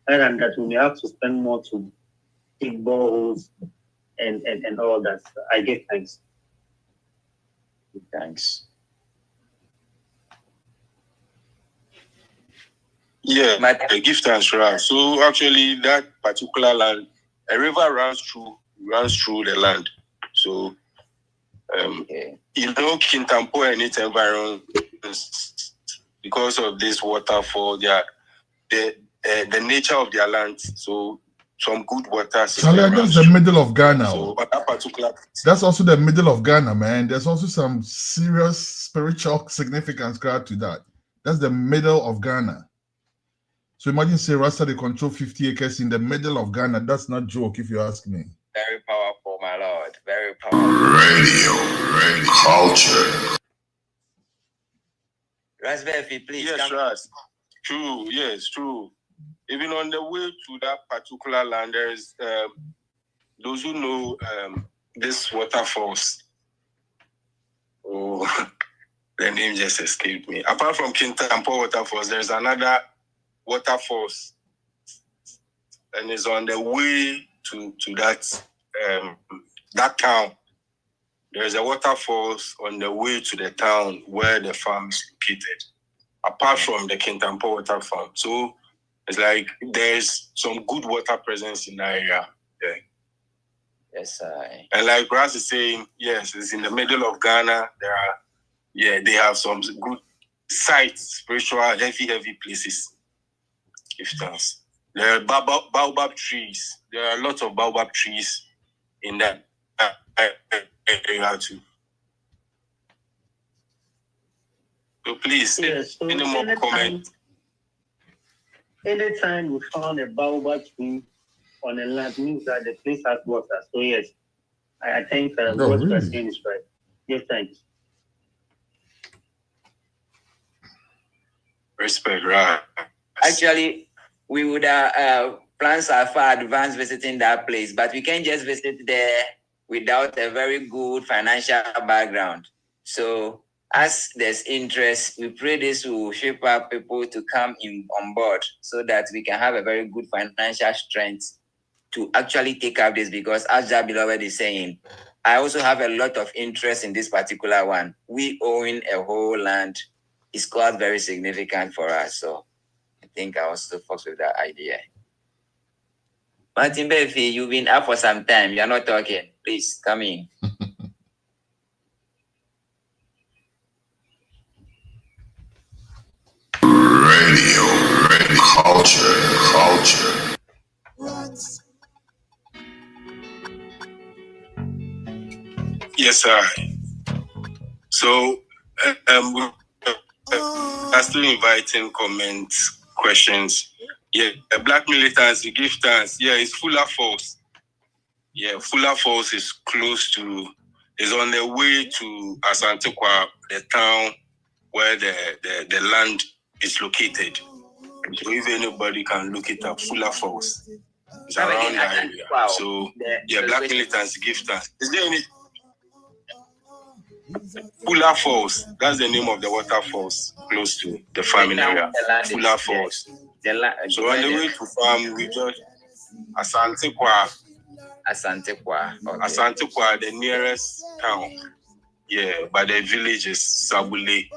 Other than that, we may have to spend more to dig boreholes and all that. I give thanks. Thanks. Yeah, I give thanks, Ras. So actually, that particular land, a river runs through the land. So, you know, Kintampo and its environment, because of this waterfall, the nature of their land. So, some good water. That's the middle of Ghana. So, but that particular. That's also the middle of Ghana, man. There's also some serious spiritual significance to that. That's the middle of Ghana. So imagine, say, Rasta, they control 50 acres in the middle of Ghana. That's not joke, if you ask me. Very powerful, my lord. Very powerful. Radio culture. Raspberry, please. Yes, Ras. True. Yes, true. Even on the way to that particular land, there's those who know this waterfalls. Oh, the name just escaped me. Apart from Kintampo waterfalls, there's another waterfalls, and it's on the way to that town. There's a waterfalls on the way to the town where the farm is located. Apart from the Kintampo water farm, so it's like there's some good water presence in that area. Yeah. Yes, and like Ras is saying, yes, it's in the middle of Ghana. They have some good sites, spiritual, heavy places. If that's there are baobab trees. There are lots of baobab trees in that area too. So please, any more comments? Anytime we found a baobab tree on a land means that the place has water. So yes, I think what we're saying is right. Yes, thanks. Respect, right? Actually, we would plans are far advanced visiting that place, but we can't just visit there without a very good financial background. So as there's interest, we pray this will shape up people to come on board so that we can have a very good financial strength to actually take up this, because as Ja Beloved is saying, I also have a lot of interest in this particular one. We own a whole land. It's quite very significant for us. So I think I also fucks with that idea. Martin Befi, you've been up for some time. You're not talking. Please, come in. Radio culture. Yes, sir. So, we are still inviting comments, questions. Yeah, Black militants, we give thanks. Yeah, it's Fuller Falls. Yeah, Fuller Falls is is on the way to Asantequah, the town where the land is located. So if anybody can look it up, Fuller Falls. It's around that area. Wow. So, yeah, Black militants give thanks. Is there any... Fuller Falls, that's the name of the waterfalls close to the farming area. Fuller Falls. So on the way to farm, we just Asantequah. Asantequah. Okay. Asantequah, the nearest town. Yeah, but the village is Sabule.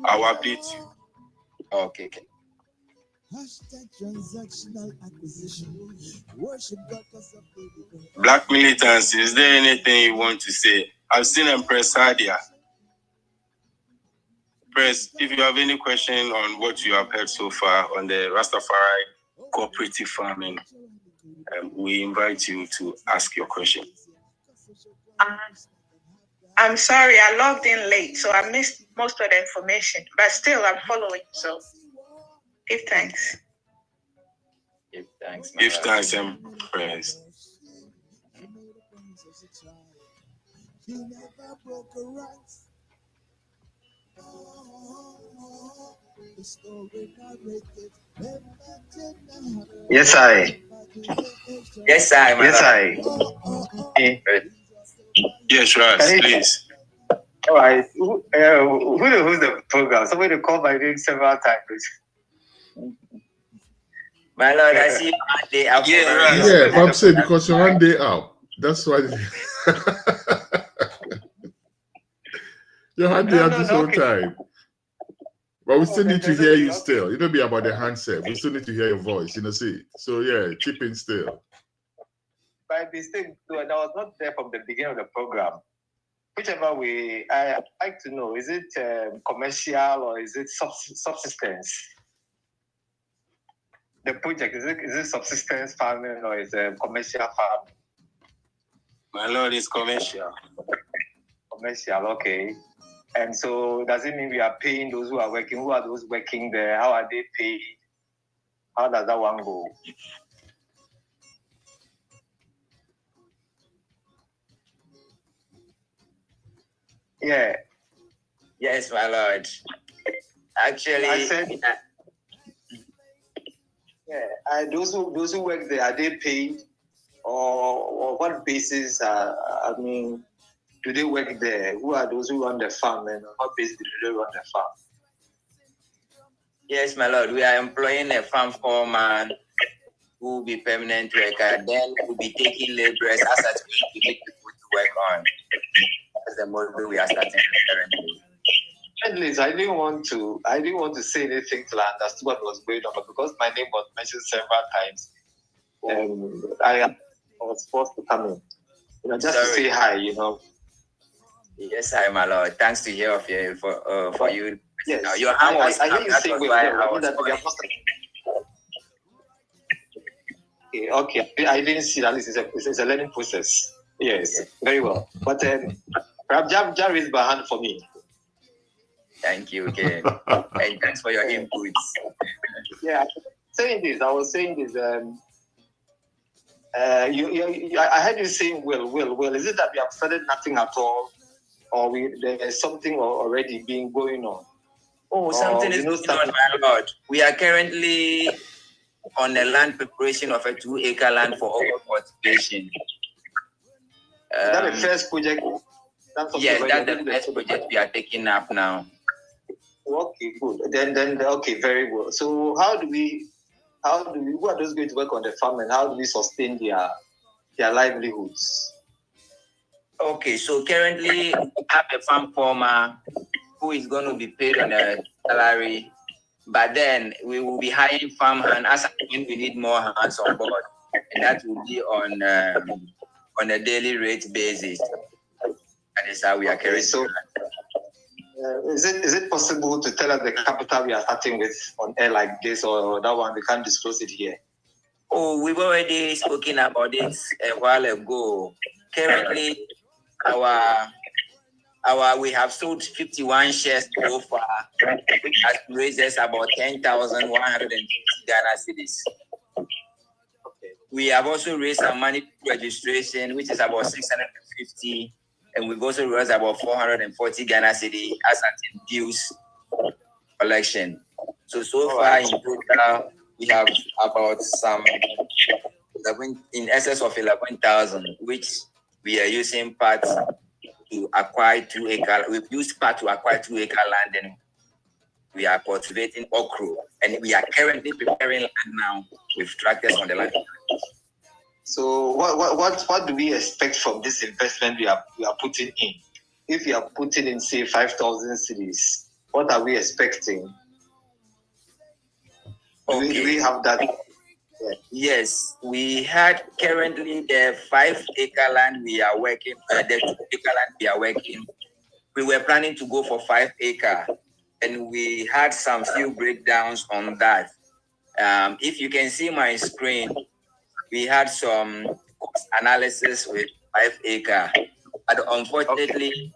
I'll update you. Okay. Transactional acquisition. Worship God cause of baby. Black militants, is there anything you want to say? I've seen Empress Sadia. Press, if you have any question on what you have heard so far on the Rastafari cooperative farming, we invite you to ask your question. I'm sorry, I logged in late, so I missed most of the information, but still I'm following, so give thanks. Give thanks, Give thanks, Empress. Yes, I. Yes, I. Yes, I. Yes, Ras, please. All right. Who's the program? Somebody called my name several times. My Lord, I see you one day out. Yeah, Bob said because you're one day out. That's why. You're one day out this whole time. But we still need to hear you still. You don't be about the handset. We still need to hear your voice, see. So yeah, chip in still. By mistake, I was not there from the beginning of the program. Whichever way, I'd like to know, is it commercial or is it subsistence? The project, is it subsistence farming or is it commercial farming? My Lord, it's commercial. Commercial, okay. And so does it mean we are paying those who are working? Who are those working there? How are they paid? How does that one go? Yeah. Yes, my Lord. Actually, I said, those who work there, are they paid? Or what basis, do they work there? Who are those who run the farm and on what basis do they run the farm? Yes, my Lord. We are employing a farm foreman who will be permanent worker. Then we'll be taking laborers as at we need people to work on. That's the model we are starting currently. At least I didn't want to say anything till I understood what was going on, but because my name was mentioned several times, I was forced to come in. Just to say hi, Yes, hi, my Lord. Thanks to hear of you for you. Yes. Your hand was I hear you saying okay. I didn't see that. It's a learning process. Yes, very well. But perhaps Jar raised my hand for me. Thank you again. And thanks for your inputs. Yeah, I was saying this. I heard you saying, well, is it that we have started nothing at all, or there's something already being going on? Oh, something is going on, my Lord. We are currently on the land preparation of a 2-acre land for over cultivation. Is that the first project? Yes, that's the first project we are taking up now. Okay, good. Then okay, very well. So who are those going to work on the farm and how do we sustain their livelihoods? Okay, so currently we have a farm farmer who is going to be paid on a salary, but then we will be hiring farm hands as when we need more hands on board, and that will be on a daily rate basis. That is how we are carrying. So, is it possible to tell us the capital we are starting with on air like this, or that one we can't disclose it here? Oh, we've already spoken about it a while ago. Currently, we have sold 51 shares so far, which has raised us about 10,150 Ghana cedis. Okay. We have also raised some money for registration, which is about 650, and we've also raised about 440 Ghana cedi as at dues collection. So far in total, we have about in excess of 11,000, which we are using part to acquire 2-acre. We've used part to acquire 2-acre land, and we are cultivating okra, and we are currently preparing land now with tractors on the land. So what do we expect from this investment we are putting in? if you are putting in, say, 5,000 cedis, what are we expecting? Okay. Do we have that? Yeah. Yes, we had currently the 5-acre land we are working, the 2-acre land we are working. We were planning to go for 5-acre, and we had some few breakdowns on that. If you can see my screen, we had some cost analysis with 5-acre, but unfortunately,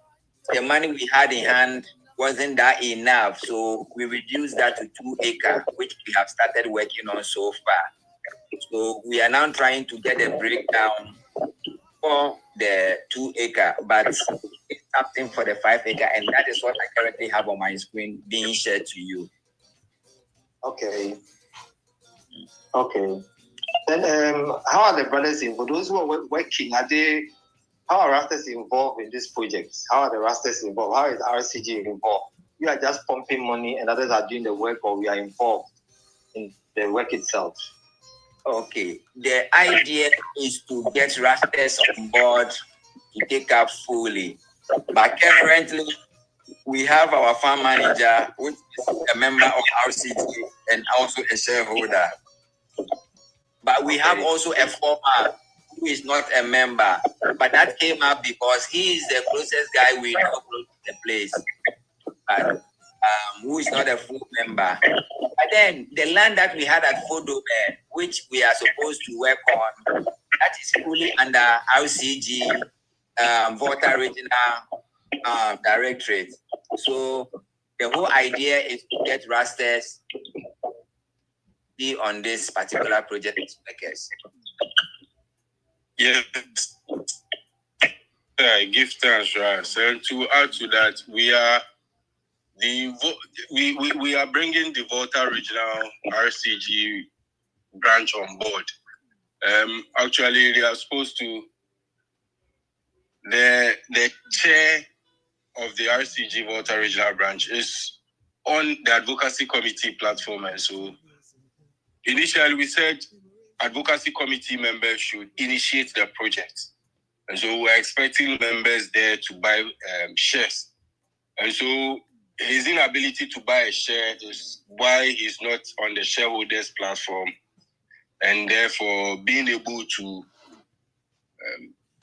the money we had in hand wasn't that enough, so we reduced that to 2-acre, which we have started working on so far. So we are now trying to get a breakdown for the 2-acre, but it's something for the 5-acre, and that is what I currently have on my screen being shared to you. Okay. Okay. Then how are the brothers involved? Those who are working, how are Rastas involved in this project? How are the Rastas involved? How is RCG involved? We are just pumping money and others are doing the work, or we are involved in the work itself? Okay. The idea is to get Rastas on board to take up fully. But currently, we have our farm manager, which is a member of RCG and also a shareholder. But we have also a former who is not a member, but that came up because he is the closest guy we know close to the place, but who is not a full member. But then the land that we had at Fodoman, which we are supposed to work on, that is fully under RCG, Volta Regional Directorate. So the whole idea is to get Rastas be on this particular project. Yes. I give thanks, Ras. And to add to that, we are bringing the Volta Regional RCG branch on board. Actually, they are supposed to. The chair of the RCG Volta Regional branch is on the advocacy committee platform, and so initially we said advocacy committee members should initiate the project. And so we're expecting members there to buy shares. And so his inability to buy a share is why he's not on the shareholders platform, and therefore being able to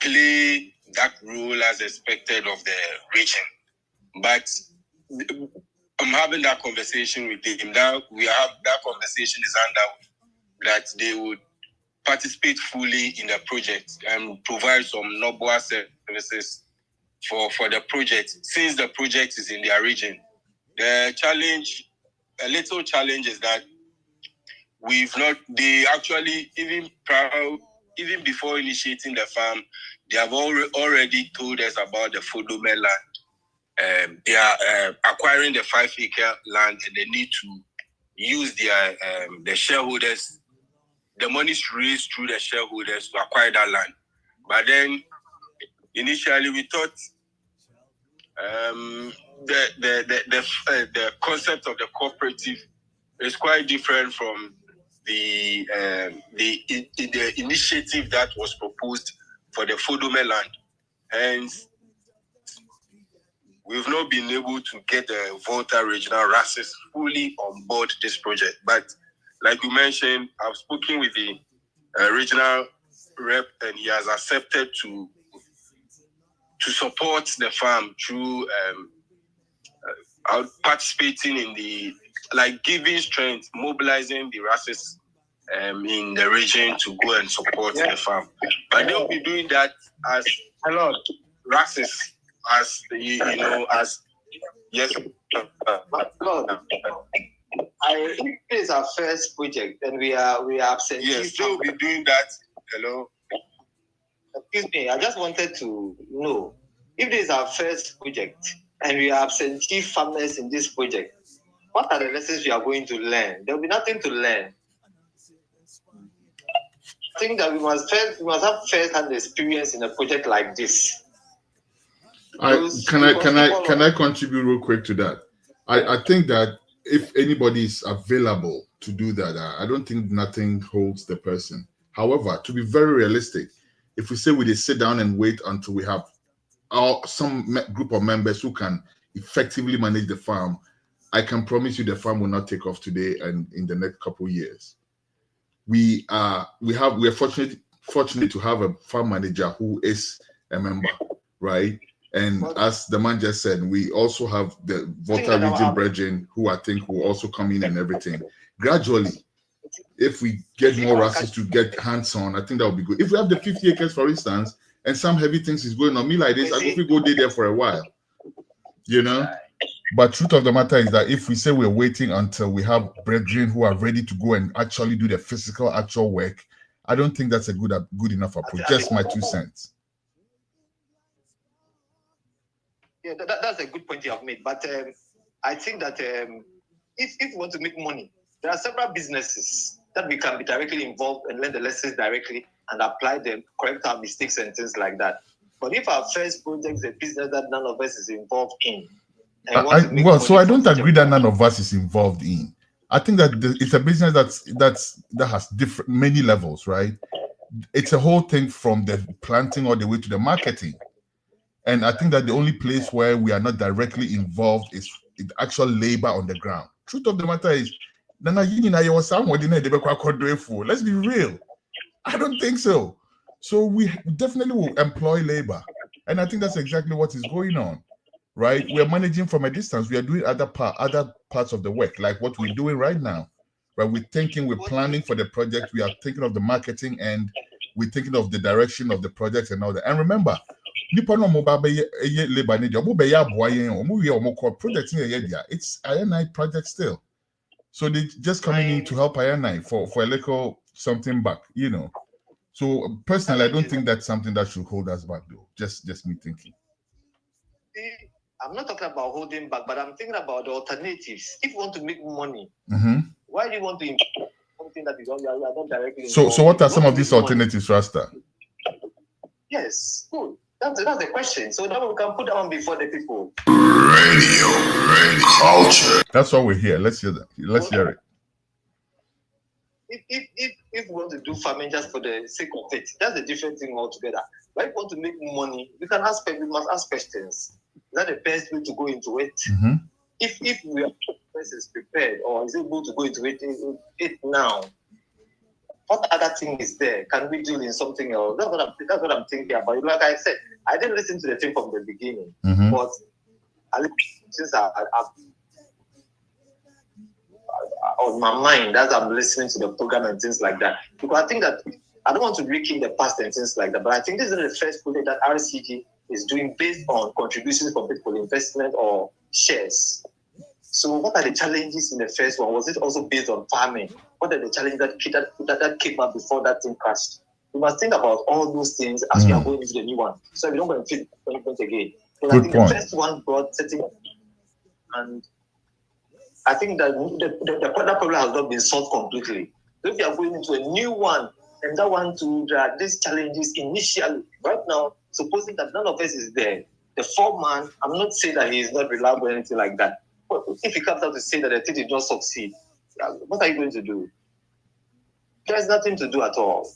play that role as expected of the region. But I'm having that conversation with him. That conversation is under that they would participate fully in the project and provide some NOBOA services for the project, since the project is in their region. A little challenge is that they actually, even before initiating the farm, they have already told us about the Fodoman land. They are acquiring the 5-acre land, and they need to use the shareholders. The money is raised through the shareholders to acquire that land. But then, initially, we thought the concept of the cooperative is quite different from the initiative that was proposed for the Fodoman land. Hence, we've not been able to get the Volta Regional Rastas fully on board this project. But like you mentioned, I've spoken with the regional rep, and he has accepted to support the farm through participating in giving strength, mobilizing the Rastas in the region to go and support the farm. But they'll be doing that as Rastas, as yes. I think this is our first project, and we are absent. Yes, they'll be doing that. Hello. Excuse me, I just wanted to know if this is our first project and we are absentee farmers in this project, what are the lessons we are going to learn? There will be nothing to learn. I think that we must have first-hand experience in a project like this. Can I contribute real quick to that? I think that if anybody is available to do that, I don't think nothing holds the person. However, to be very realistic, if we say we just sit down and wait until we have some group of members who can effectively manage the farm, I can promise you the farm will not take off today and in the next couple of years. We are fortunate to have a farm manager who is a member, right? And as the man just said, we also have the Volta region brethren who I think will also come in and everything. Gradually, if we get more Rasis to get hands-on, I think that would be good. If we have the 50 acres, for instance, and some heavy things is going on, me like this, I hope we go there for a while, you know? But truth of the matter is that if we say we're waiting until we have brethren who are ready to go and actually do the physical, actual work, I don't think that's a good enough approach. Just my 2 cents. Yeah, that's a good point you have made. But I think that if we want to make money, there are several businesses that we can be directly involved and learn the lessons directly and apply them, correct our mistakes and things like that. But if our first project is a business that none of us is involved in, so I don't agree that none of us is involved in. I think that it's a business that has many levels, right? It's a whole thing from the planting all the way to the marketing. And I think that the only place where we are not directly involved is the actual labor on the ground. Truth of the matter is, let's be real. I don't think so. So we definitely will employ labor. And I think that's exactly what is going on, right? We're managing from a distance. We are doing other parts of the work, like what we're doing right now. Right? We're planning for the project. We are thinking of the marketing and we're thinking of the direction of the project and all that. And remember, it's INI project still. So they just coming in to help INI for a little something back, you know. So personally, I don't think that's something that should hold us back, though. Just me thinking. I'm not talking about holding back, but I'm thinking about the alternatives. If you want to make money, why do you want to import something that you are not directly involved? So what are some of these alternatives, Rasta? Yes, good. That's the question. So now we can put that on before the people. Radio culture. That's why we're here. Let's hear that. Let's hear it. If we want to do farming just for the sake of it, that's a different thing altogether. But if we want to make money, we must ask questions. Is that the best way to go into it? If we are prepared or is able to go into it now, what other thing is there? Can we deal in something else? That's what I'm thinking about. Like I said, I didn't listen to the thing from the beginning, but since I've on my mind as I'm listening to the program and things like that, because I think that I don't want to rake in the past and things like that, but I think this is the first project that RCG is doing based on contributions from people, investment or shares. So what are the challenges in the first one? Was it also based on farming? What are the challenges that came up before that thing crashed? We must think about all those things as we are going into the new one. So we don't go and fit 20 points again. But I think the first one brought setting, and I think that the problem has not been solved completely. So if you are going into a new one, and that one to these challenges initially, right now, supposing that none of us is there, the foreman, I'm not saying that he is not reliable or anything like that. But if he comes out to say that the thing did not succeed, what are you going to do? There's nothing to do at all.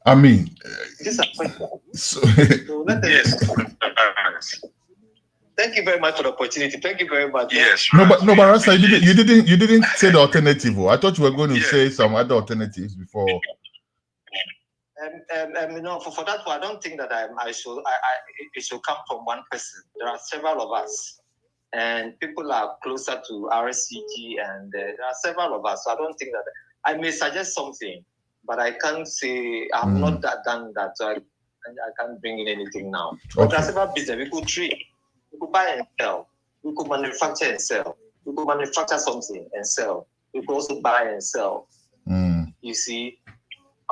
I mean, Thank you very much for the opportunity. Thank you very much. Yes. But Rasta, you didn't say the alternative. I thought you were going to say some other alternatives before. For that one, I don't think that it should come from one person. There are several of us, and people are closer to RCG, and there are several of us. So I don't think that I may suggest something, but I can't say I'm not done that. So I can't bring in anything now. But there are several business. We could trade, we could buy and sell, we could manufacture and sell, we could manufacture something and sell, we could also buy and sell. You see.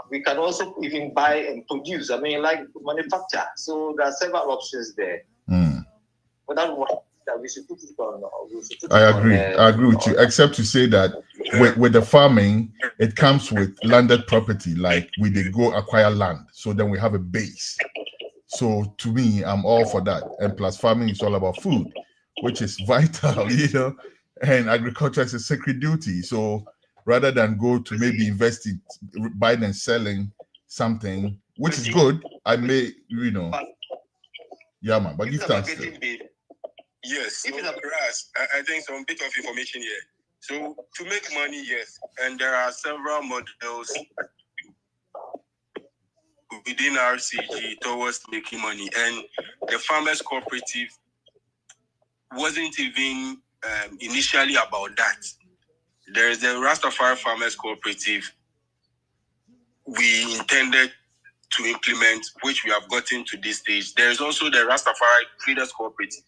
We can also even buy and produce. I mean, like manufacture. So there are several options there. But that one that we should put it on. I agree with you. Except to say that with the farming, it comes with landed property. Like we did go acquire land, so then we have a base. So to me, I'm all for that. And plus, farming is all about food, which is vital, you know. And agriculture is a sacred duty. So rather than go to maybe invest in buying and selling something, which is good, I may, you know. Yeah, man. But If give it's thanks. about getting paid. Yes, so If it's a- Ras, I think some bit of information here. So to make money, yes, and there are several models within RCG towards making money, and the farmers cooperative wasn't even initially about that. There is the Rastafari Farmers Cooperative we intended to implement, which we have gotten to this stage. There is also the Rastafari Traders Cooperative,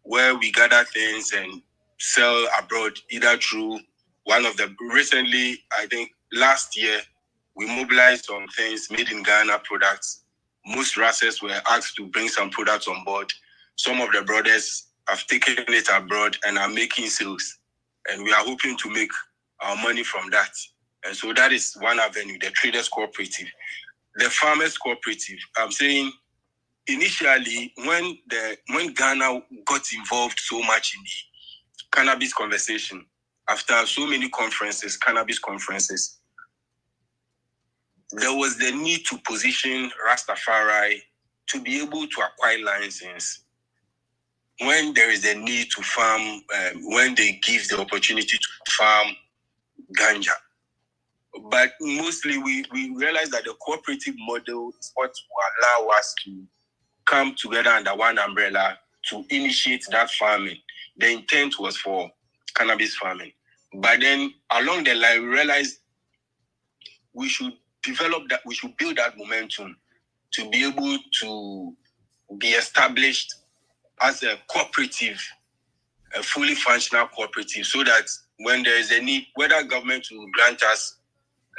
where we gather things and sell abroad, either through one of the recently, I think last year, we mobilized some things made in Ghana products. Most Rases were asked to bring some products on board. Some of the brothers have taken it abroad and are making sales. And we are hoping to make our money from that. And so that is one avenue, the Traders Cooperative. The Farmers Cooperative, I'm saying initially when Ghana got involved so much in the cannabis conversation, after so many conferences, cannabis conferences, there was the need to position Rastafari to be able to acquire license when there is a need to farm, when they give the opportunity to farm ganja. But mostly we realized that the cooperative model is what will allow us to come together under one umbrella to initiate that farming. The intent was for cannabis farming. But then along the line, we realized we should develop that, we should build that momentum to be able to be established as a cooperative, a fully functional cooperative, so that when there is a need, whether government will grant us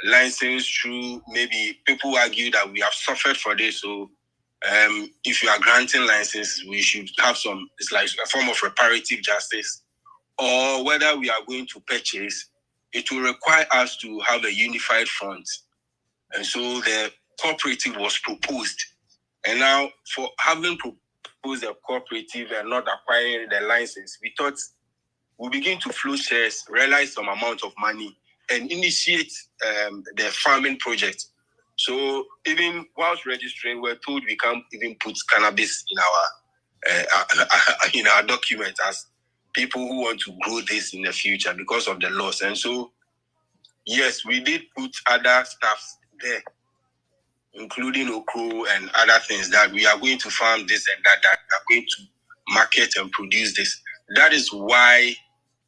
license through, maybe people argue that we have suffered for this, so if you are granting license, we should have some, it's like a form of reparative justice, or whether we are going to purchase, it will require us to have a unified front. And so the cooperative was proposed. And now for having proposed a cooperative and not acquiring the license, we thought we'll begin to flow shares, realize some amount of money, and initiate the farming project. So even whilst registering, we're told we can't even put cannabis in our document as people who want to grow this in the future because of the laws. And so, yes, we did put other stuff there, including okro and other things that we are going to farm this and that we are going to market and produce this. That is why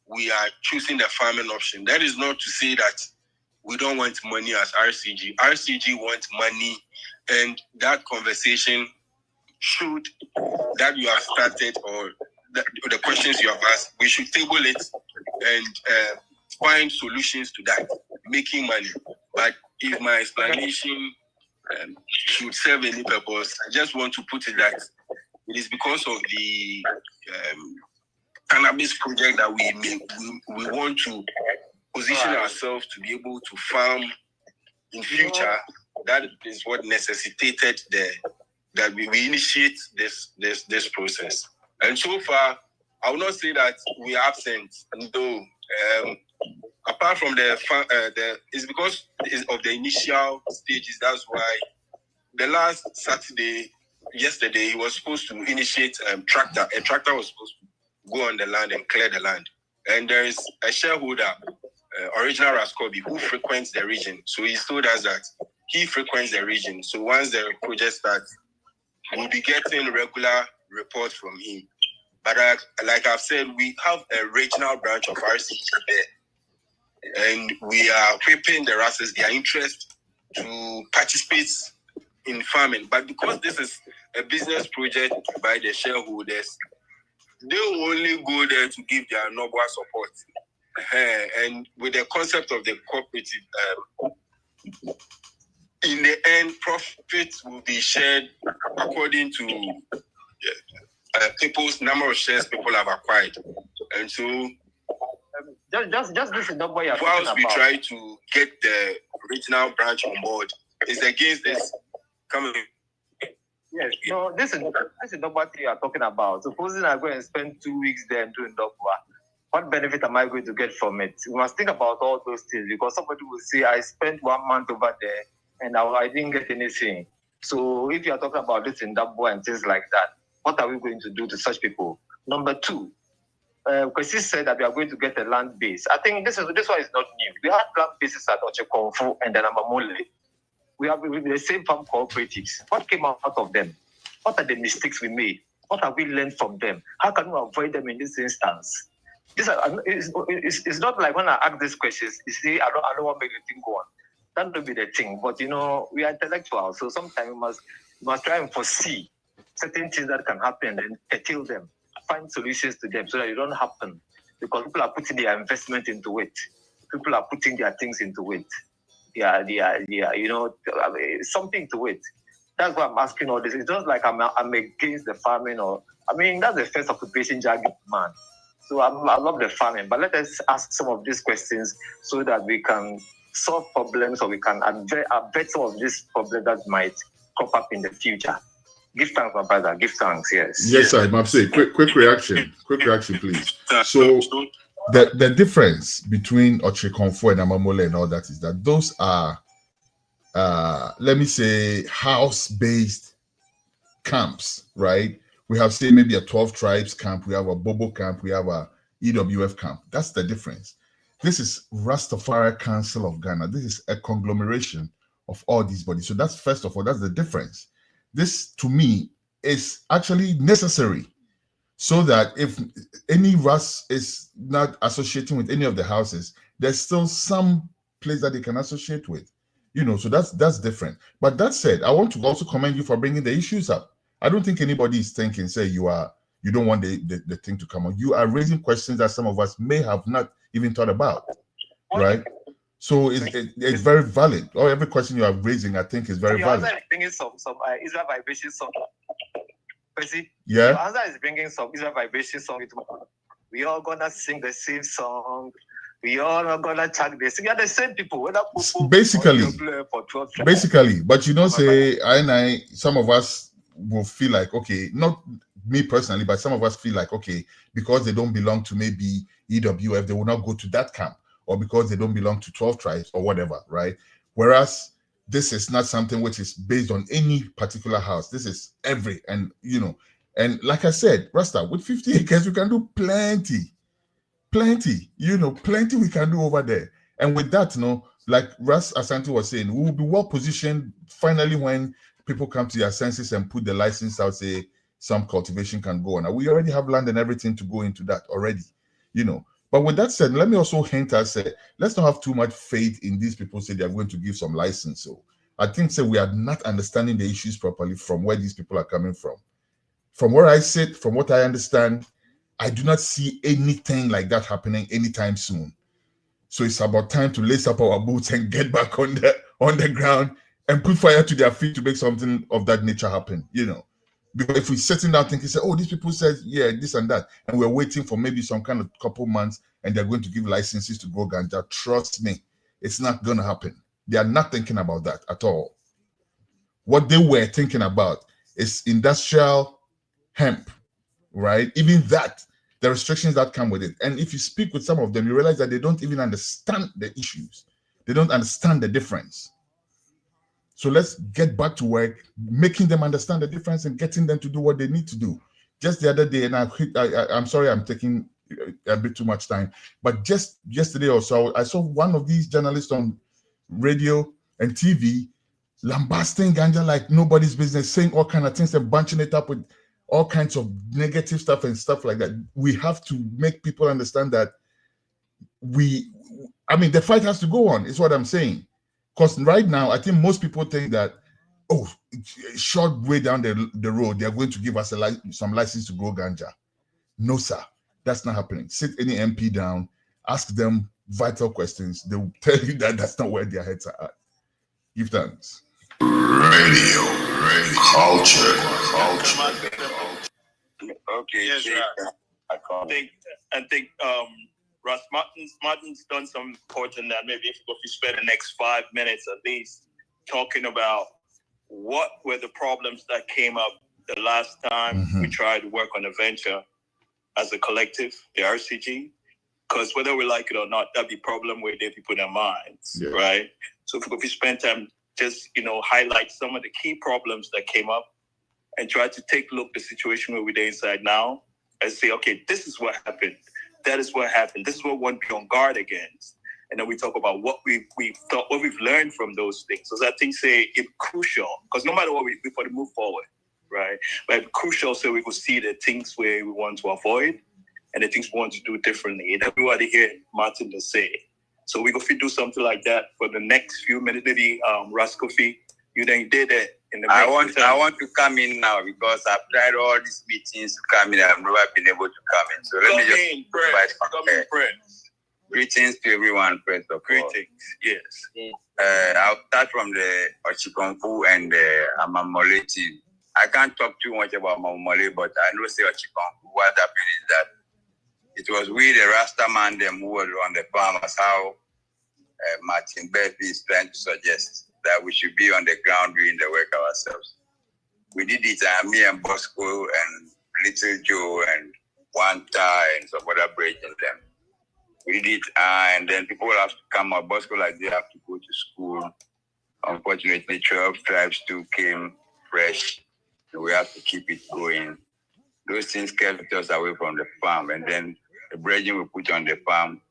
we are choosing the farming option. That is not to say that we don't want money as RCG. RCG wants money, and that conversation should, that you have started, or the questions you have asked, we should table it and find solutions to that, making money. But if my explanation should serve any purpose, I just want to put it that it is because of the cannabis project that we want to position ourselves to be able to farm in future. That is what necessitated that we initiate this process. And so far, I will not say that we are absent. No, apart from it's because of the initial stages. That's why the last Saturday, yesterday, he was supposed to initiate tractor. A tractor was supposed to go on the land and clear the land. And there is a shareholder, original Raskobi, who frequents the region. So he told us that he frequents the region. So once the project starts, we'll be getting regular reports from him. But like I've said, we have a regional branch of RCG there. And we are equipping the Rases, their interest to participate in farming. But because this is a business project by the shareholders, they will only go there to give their noble support. And with the concept of the cooperative, in the end, profits will be shared according to people's number of shares people have acquired. And so, just listen to what you're talking whilst about. we try to get the regional branch on board, it's against this coming. Yes, no, this is not what you are talking about. Supposing I go and spend 2 weeks there doing Dokwa, what benefit am I going to get from it? We must think about all those things, because somebody will say, I spent 1 month over there and I didn't get anything. So if you are talking about this in Dabo and things like that, What are we going to do to such people? Number two, because he said that we are going to get a land base. I think this one is not new. We had land bases at Ochekonfu and then Amamole. We have the same farm cooperatives. What came out of them? What are the mistakes we made? What have we learned from them? How can we avoid them in this instance? It's not like when I ask these questions, you see, I don't want to make the thing go on. That will be the thing. But we are intellectual, so sometimes we must try and foresee certain things that can happen and curtail them, find solutions to them so that it don't happen. Because people are putting their investment into it. People are putting their things into it. Something to it. That's why I'm asking all this. It's not like I'm against the farming that's the first occupation jargon, man. So I love the farming, but let us ask some of these questions so that we can solve problems or we can avert some of these problems that might crop up in the future. Give thanks, my brother. Give thanks, yes. Yes, I must say, quick reaction. Quick reaction, please. So the difference between Ochekonfu and Amamole and all that is that those are let me say house-based camps, right? We have say maybe a 12 tribes camp, we have a Bobo camp, we have a EWF camp. That's the difference. This is Rastafari Council of Ghana. This is a conglomeration of all these bodies. So that's first of all, that's the difference. This to me is actually necessary so that if any Ras is not associating with any of the houses, there's still some place that they can associate with. So that's different. But that said, I want to also commend you for bringing the issues up. I don't think anybody is thinking, say you don't want the thing to come on. You are raising questions that some of us may have not even thought about, right? So it's very valid. Or every question you are raising, I think, is very valid. Your answer is bringing some Israel vibration song. Yeah. Your answer is bringing some Israel vibration song. We all gonna sing the same song. We all are gonna chant this. We are the same people. Basically, but say some of us will feel like, okay, not me personally, but some of us feel like, okay, because they don't belong to maybe EWF, they will not go to that camp, or because they don't belong to 12 tribes or whatever, right? Whereas this is not something which is based on any particular house. This is and like I said, Rasta, with 50 acres, we can do plenty we can do over there. And with that, like Ras Asante was saying, we will be well positioned finally when people come to their senses and put the license out, say some cultivation can go on. We already have land and everything to go into that already, But with that said, let me also hint us, let's not have too much faith in these people say they're going to give some license. So I think we are not understanding the issues properly from where these people are coming from. From where I sit, from what I understand, I do not see anything like that happening anytime soon. So it's about time to lace up our boots and get back on the ground and put fire to their feet to make something of that nature happen, Because if we're sitting down thinking, these people said, yeah, this and that, and we're waiting for maybe some kind of couple months and they're going to give licenses to grow ganja, trust me, it's not going to happen. They are not thinking about that at all. What they were thinking about is industrial hemp, right? Even that, the restrictions that come with it. And if you speak with some of them, you realize that they don't even understand the issues. They don't understand the difference. So let's get back to work, making them understand the difference and getting them to do what they need to do. Just the other day, and I'm sorry I'm taking a bit too much time, but just yesterday or so, I saw one of these journalists on radio and TV lambasting ganja like nobody's business, saying all kinds of things and bunching it up with all kinds of negative stuff and stuff like that. We have to make people understand that the fight has to go on, is what I'm saying. Because right now, I think most people think that, short way down the road, they're going to give us some license to grow ganja. No, sir, that's not happening. Sit any MP down, ask them vital questions. They will tell you that that's not where their heads are at. Give thanks. Radio culture. Okay. Yes, I think Ras Martin's done some important that maybe if we spend the next 5 minutes at least talking about what were the problems that came up the last time we tried to work on a venture as a collective, the RCG. Because whether we like it or not, that'd be a problem where they people in their minds, right? So if we spend time just, highlight some of the key problems that came up and try to take a look at the situation where we're inside now and say, okay, this is what happened. That is what happened. This is what we want to be on guard against. And then we talk about what we've thought, what we've learned from those things. So I think it's crucial, because no matter what we before we move forward, right? But it's crucial so we will see the things where we want to avoid and the things we want to do differently. And everybody here, Martin, to say. So we go do something like that for the next few minutes. Maybe Ras Kofi, you then did it. I want to come in now because I've tried all these meetings to come in. I've never been able to come in. So let me just invite. Greetings to everyone, first of all. Greetings, yes. I'll start from the Ochikonfu and the Amamole team. I can't talk too much about Amamole, but I know say Ochikonfu, what happened is that it was we, the Rasta man, them who were on the farm, as how Martin Befi is trying to suggest that we should be on the ground doing the work ourselves. We did it, me and Bosco and Little Joe and Wanta and some other bridge in them. We did it, and then people have to come up. Bosco, like, they have to go to school. Unfortunately, 12 tribes too came fresh, so we have to keep it going. Those things kept us away from the farm, and then the bridging we put on the farm,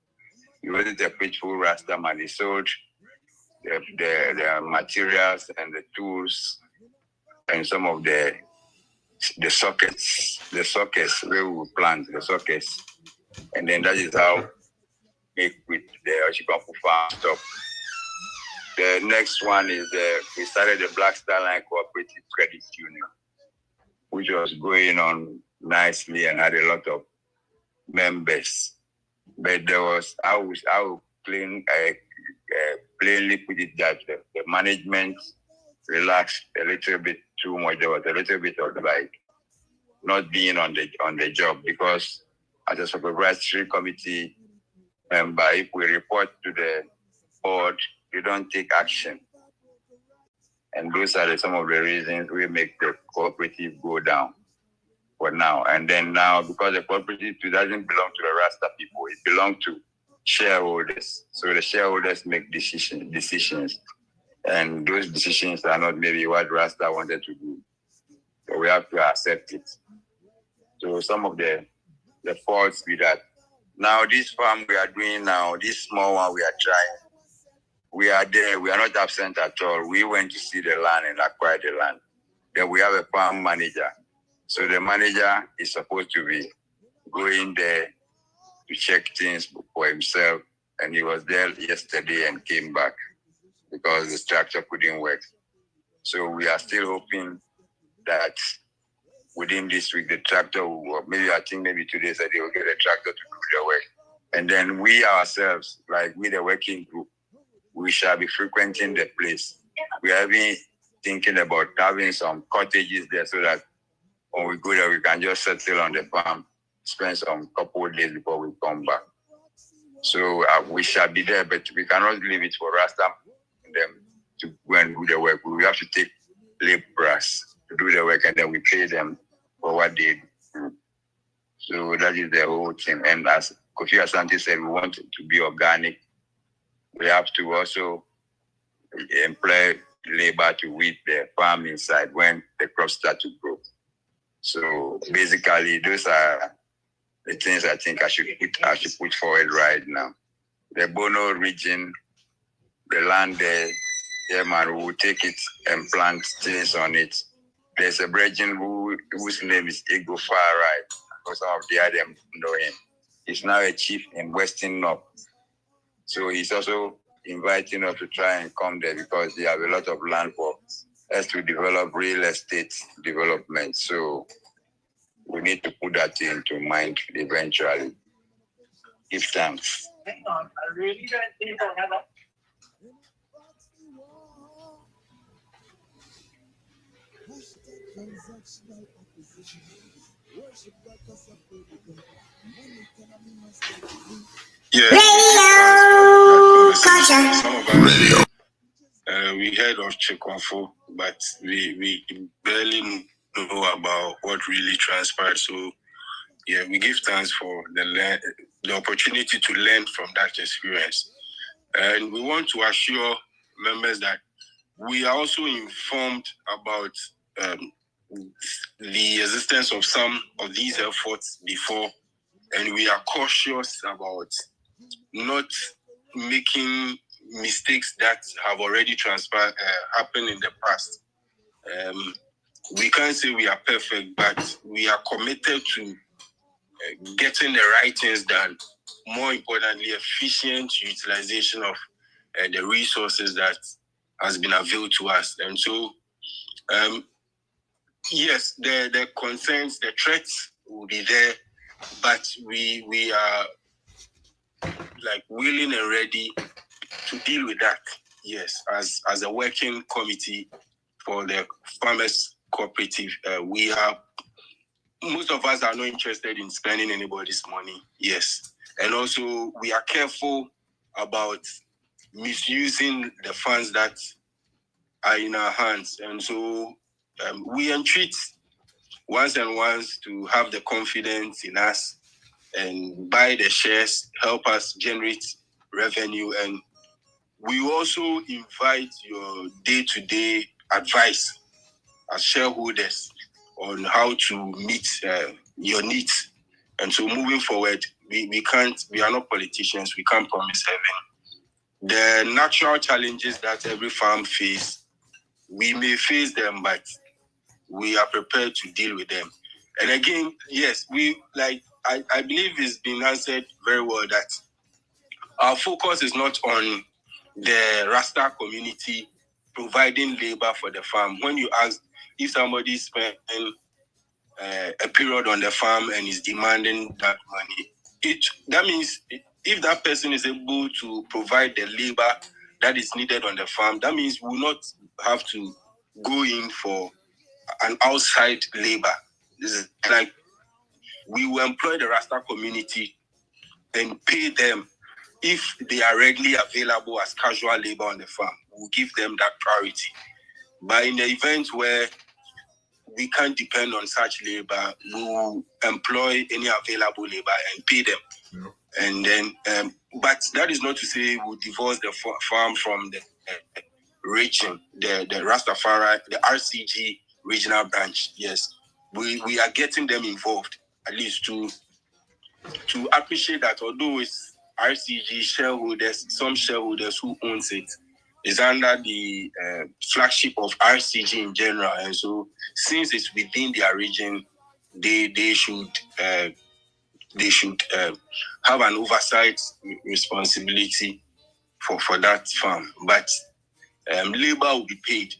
he wasn't a faithful Rasta man. He sold the materials and the tools and some of the sockets where we plant the sockets, and then that is how with the Ochikonfu farm stuff. The next one is we started the Black Star Line Cooperative Credit Union, which was going on nicely and had a lot of members. But there was, I will plainly put it that the management relaxed a little bit too much. There was a little bit of like not being on the job, because as a supervisory committee member, if we report to the board, you don't take action. And those are some of the reasons we make the cooperative go down for now. And then now, because the cooperative doesn't belong to the Rasta people, it belongs to shareholders. So the shareholders make decisions. And those decisions are not maybe what Rasta wanted to do. So we have to accept it. So some of the faults with that. Now, this farm we are doing now, this small one we are trying, we are there. We are not absent at all. We went to see the land and acquire the land. Then we have a farm manager. So the manager is supposed to be going there to check things for himself. And he was there yesterday and came back because the structure couldn't work. So we are still hoping that within this week, the tractor will work. I think maybe 2 days, they will get a tractor to do the work. And then we ourselves, like with the working group, we shall be frequenting the place. We have been thinking about having some cottages there so that when we go there, we can just settle on the farm, spend some couple of days before we come back. So we shall be there, but we cannot leave it for Rasta and them to go and do the work. We have to take laborers to do the work, and then we pay them for what they do. So that is the whole thing. And as Kofi Asante said, we want it to be organic. We have to also employ labor to weed the farm inside when the crops start to grow. So basically, those are the things I think I should put forward right now. The Bono region, the land there, man, we will take it and plant things on it. There's a brethren whose name is Ego Farai, because some of the others know him. He's now a chief in Western North. So he's also inviting us to try and come there because they have a lot of land for us to develop real estate development. So we need to put that into mind eventually. Give thanks. Radio. We heard of Chikonfu, but we barely know about what really transpired. So, yeah, we give thanks for the opportunity to learn from that experience. And we want to assure members that we are also informed about the existence of some of these efforts before, and we are cautious about not making mistakes that have already happened in the past. We can't say we are perfect, but we are committed to getting the right things done. More importantly, efficient utilization of the resources that has been availed to us. And so, yes, the concerns, the threats will be there, but we are like willing and ready to deal with that. Yes, as a working committee for the farmers cooperative, most of us are not interested in spending anybody's money. Yes, and also we are careful about misusing the funds that are in our hands, and so we entreat once to have the confidence in us and buy the shares, help us generate revenue, and we also invite your day-to-day advice as shareholders on how to meet your needs. And so moving forward, we are not politicians, we can't promise heaven. The natural challenges that every farm faces, we may face them, but we are prepared to deal with them. And again, yes, I believe it's been answered very well that our focus is not on the Rasta community providing labor for the farm. When you ask if somebody spent a period on the farm and is demanding that money, that means if that person is able to provide the labor that is needed on the farm, that means we will not have to go in for an outside labor. This is like we will employ the Rasta community and pay them if they are readily available as casual labor on the farm. We'll give them that priority. But in the event where we can't depend on such labor, we will employ any available labor and pay them. Yeah. And then, but that is not to say we'll divorce the farm from the region, the Rastafari, the RCG regional branch. Yes, we are getting them involved, at least to appreciate that although it's RCG shareholders, some shareholders who owns it, is under the flagship of RCG in general. And so since it's within their region, they should have an oversight responsibility for that farm. But labor will be paid.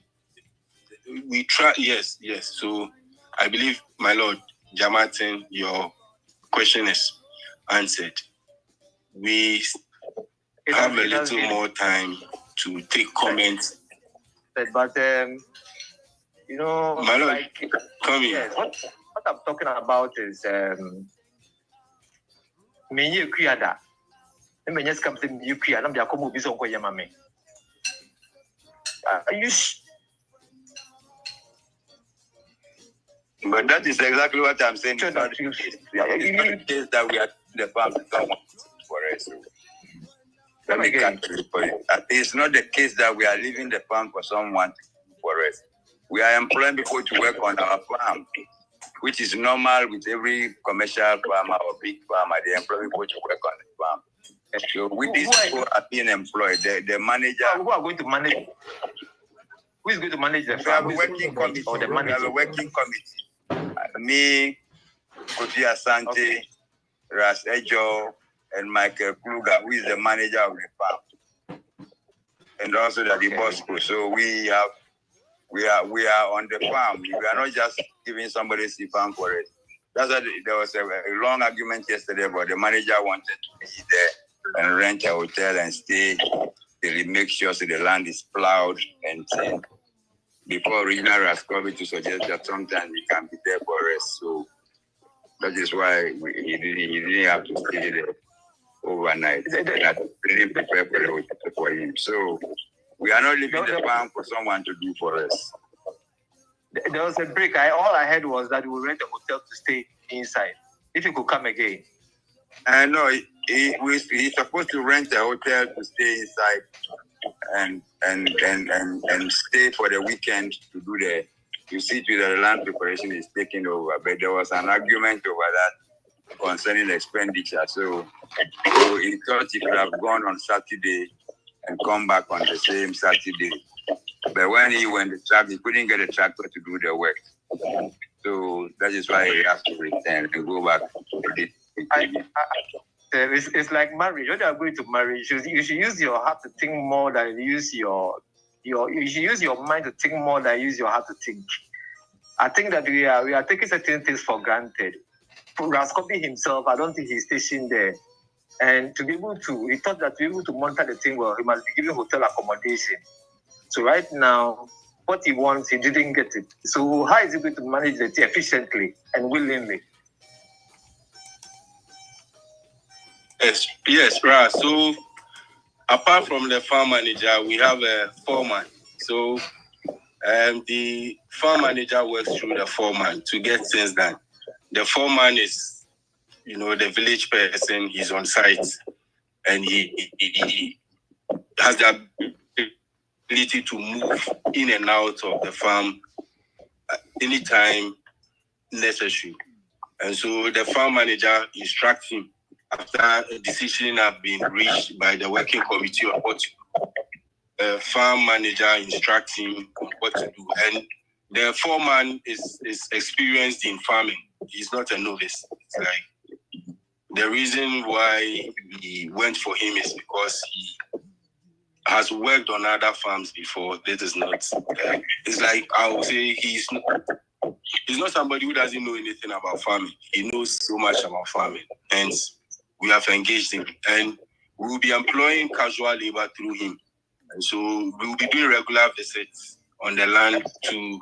We try, yes. So I believe, my Lord Jamatin, your question is answered. We have a little more time to take comments. But you know, my Lord, come in. Yes, what I'm talking about is many creator. And when you come to you create, I'm going to be so yamame. But that is exactly what I'm saying. It's not the case that we are the farm for us. Let me calculate for you. It's not the case that we are leaving the farm for someone for us. We are employing people to work on our farm, which is normal with every commercial farmer or big farmer. They employ people to work on the farm. So with these people are being employed, the manager. Who are going to manage? Who is going to manage the farm? We have a working committee. Or the manager? We have a working committee. Me, Kofi Asante, Ras Edjor, and Michael Kluger, who is the manager of the farm, and also the boss. So we are on the farm. We are not just giving somebody the farm for it. That's why there was a long argument yesterday, but the manager wanted to be there and rent a hotel and stay till make sure so the land is plowed and before regional Rastafari to suggest that sometimes we can be there for us. So that is why he didn't have to stay there overnight. They didn't prepare for him. So we are not leaving the farm for someone to do for us. There was a break. All I heard was that we rent a hotel to stay inside. If you could come again. No, he's supposed to rent a hotel to stay inside and stay for the weekend to do to sit with the land preparation is taking over. But there was an argument over that concerning expenditure. So he thought he could have gone on Saturday and come back on the same Saturday. But when he went to track, he couldn't get a tractor to do the work. So that is why he has to return and go back. It's like marriage. When you are going to marry, you should use your heart to think more than use you should use your mind to think more than use your heart to think. I think that we are taking certain things for granted. For Raskobi himself, I don't think he's stationed there. And to be able to, he thought that to be able to monitor the thing, well, he must be given hotel accommodation. So right now, what he wants, he didn't get it. So how is he going to manage the thing efficiently and willingly? Yes, Ras. So apart from the farm manager, we have a foreman. So the farm manager works through the foreman to get things done. The foreman is, the village person. He's on site, and he has the ability to move in and out of the farm anytime necessary. And so the farm manager instructs him after a decision has been reached by the working committee on what to do. The farm manager instructs him on what to do. And the foreman is experienced in farming. He's not a novice. It's like the reason why we went for him is because he has worked on other farms before. This is not. It's like I would say he's not somebody who doesn't know anything about farming. He knows so much about farming, hence we have engaged him, and we will be employing casual labor through him. And so we will be doing regular visits on the land to.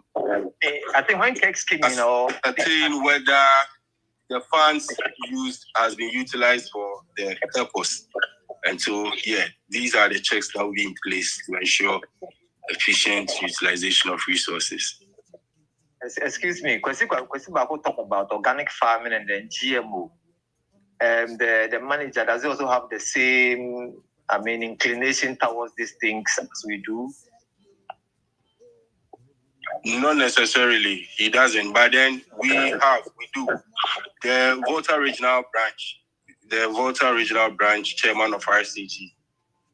I think when Kex came, ascertain whether the funds used has been utilized for the purpose. And so, these are the checks that will be in place to ensure efficient utilization of resources. Excuse me, question about talk about organic farming and then GMO. The manager, does he also have the same, inclination towards these things as we do? Not necessarily, he doesn't. But then we do. The Volta Regional Branch chairman of RCG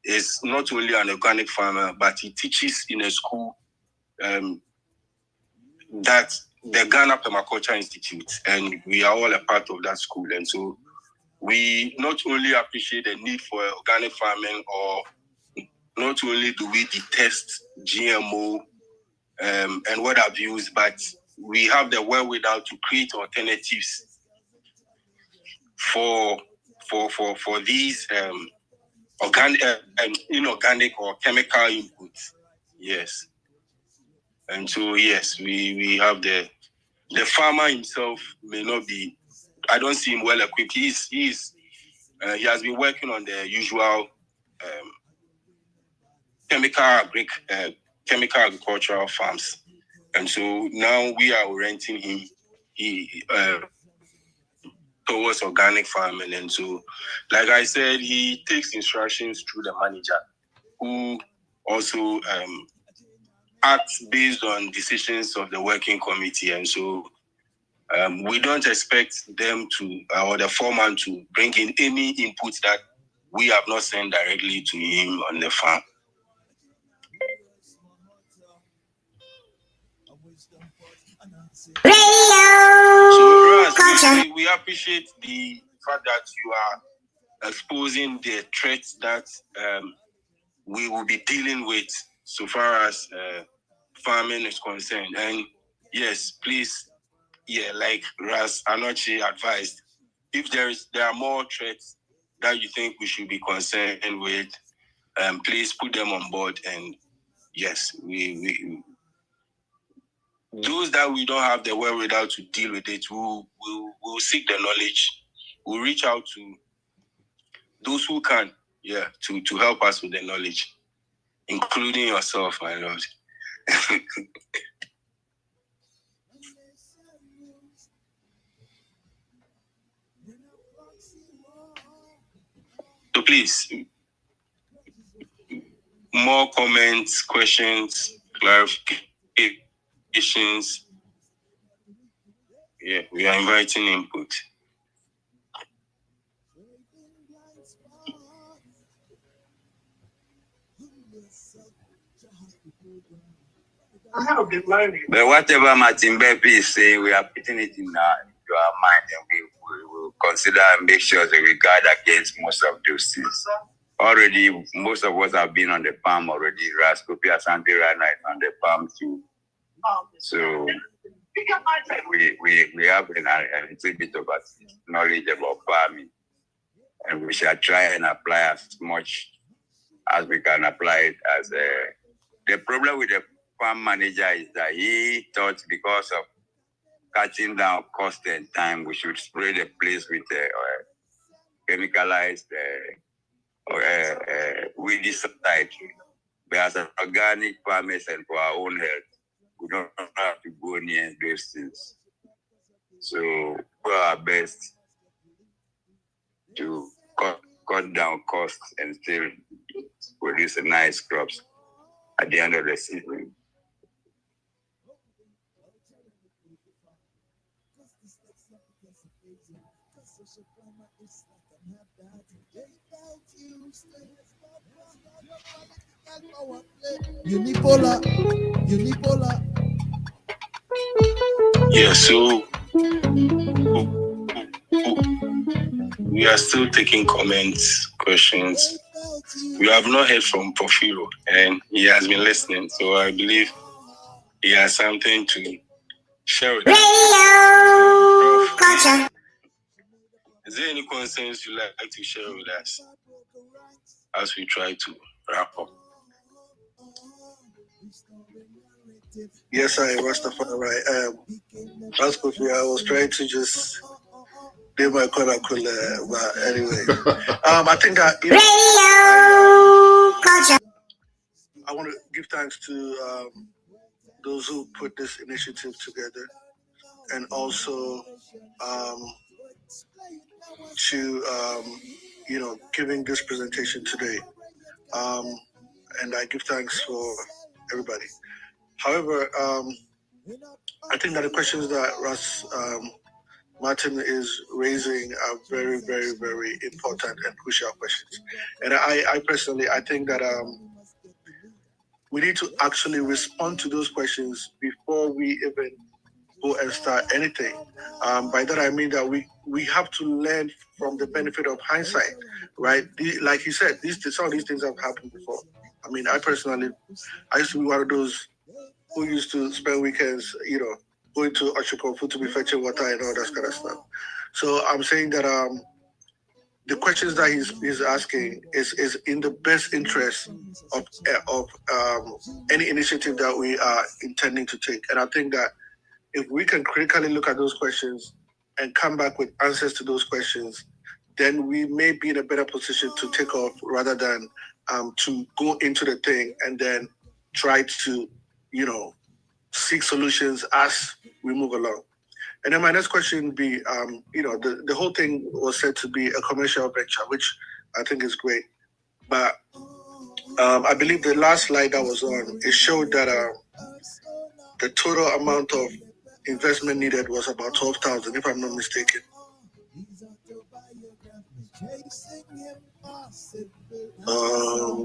is not only an organic farmer, but he teaches in a school that the Ghana Permaculture Institute, and we are all a part of that school. And so we not only appreciate the need for organic farming, or not only do we detest GMO and what have you, but we have the wherewithal to create alternatives for these organic, inorganic or chemical inputs. Yes. And so, yes, we have the farmer himself may not be, I don't see him well equipped. He has been working on the usual chemical agricultural farms. And so now we are orienting him towards organic farming. And so, like I said, he takes instructions through the manager, who also acts based on decisions of the working committee. And so we don't expect them to, or the foreman to bring in any inputs that we have not sent directly to him on the farm. So, we appreciate the fact that you are exposing the threats that we will be dealing with so far as farming is concerned. And yes, please, like Ras Edjor advised, if there are more threats that you think we should be concerned with, please put them on board. And yes, we those that we don't have the wherewithal to deal with it, we'll seek the knowledge. We'll reach out to those who can, to help us with the knowledge, including yourself, my Lord. So please, more comments, questions, clarification. questions. Yeah, we are inviting input. But whatever Martin Beppe is saying, we are putting it in your mind, and we will consider and make sure that we guard against most of those things. Already, most of us have been on the palm already. Raskopi Asante Rana is on the palm too. So we have a little bit of knowledge about farming, and we shall try and apply as much as we can apply it as the problem with the farm manager is that he thought because of cutting down cost and time, we should spray the place with chemicalized weedicide. But as an organic farmers and for our own health, we don't have to go near those things. So we do our best to cut down costs and still produce a nice crops at the end of the season. Unipolar. Yeah, so we are still taking comments, questions. We have not heard from Porfirio, and he has been listening, so I believe he has something to share with us. Is there any concerns you'd like to share with us as we try to wrap up? Yes, I Rastafari. Rastafari. I was trying to just do my corner, but anyway, I think that I want to give thanks to those who put this initiative together, and also to giving this presentation today. And I give thanks for everybody. However, I think that the questions that Ras Martin is raising are very, very, very important and crucial questions. And I personally, I think that we need to actually respond to those questions before we even go and start anything. By that I mean that we have to learn from the benefit of hindsight, right? Like he said, some of these things have happened before. I mean, I used to be one of those who used to spend weekends, going to Ochukofu to be fetching water and all that kind of stuff. So I'm saying that the questions that he's asking is in the best interest of any initiative that we are intending to take. And I think that if we can critically look at those questions and come back with answers to those questions, then we may be in a better position to take off rather than to go into the thing and then try to, seek solutions as we move along. And then my next question would be, the whole thing was said to be a commercial venture, which I think is great. But I believe the last slide that was on, it showed that the total amount of investment needed was about 12,000, if I'm not mistaken.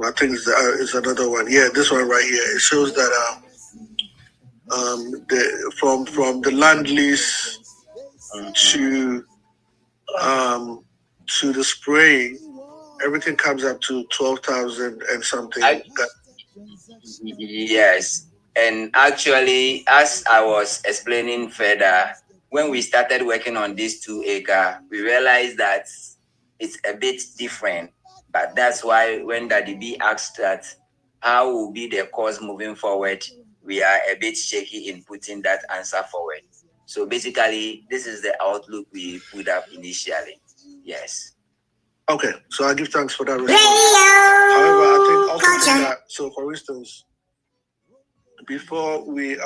I think it's another one. Yeah, this one right here. It shows that from the land lease to the spraying, everything comes up to 12,000 and something. Yes, and actually, as I was explaining further, when we started working on this 2 acre, we realized that it's a bit different. But that's why when Daddy B asked that, how will be the course moving forward, we are a bit shaky in putting that answer forward. So basically, this is the outlook we put up initially. Yes. Okay, so I give thanks for that response. However, I think that, so for instance, before we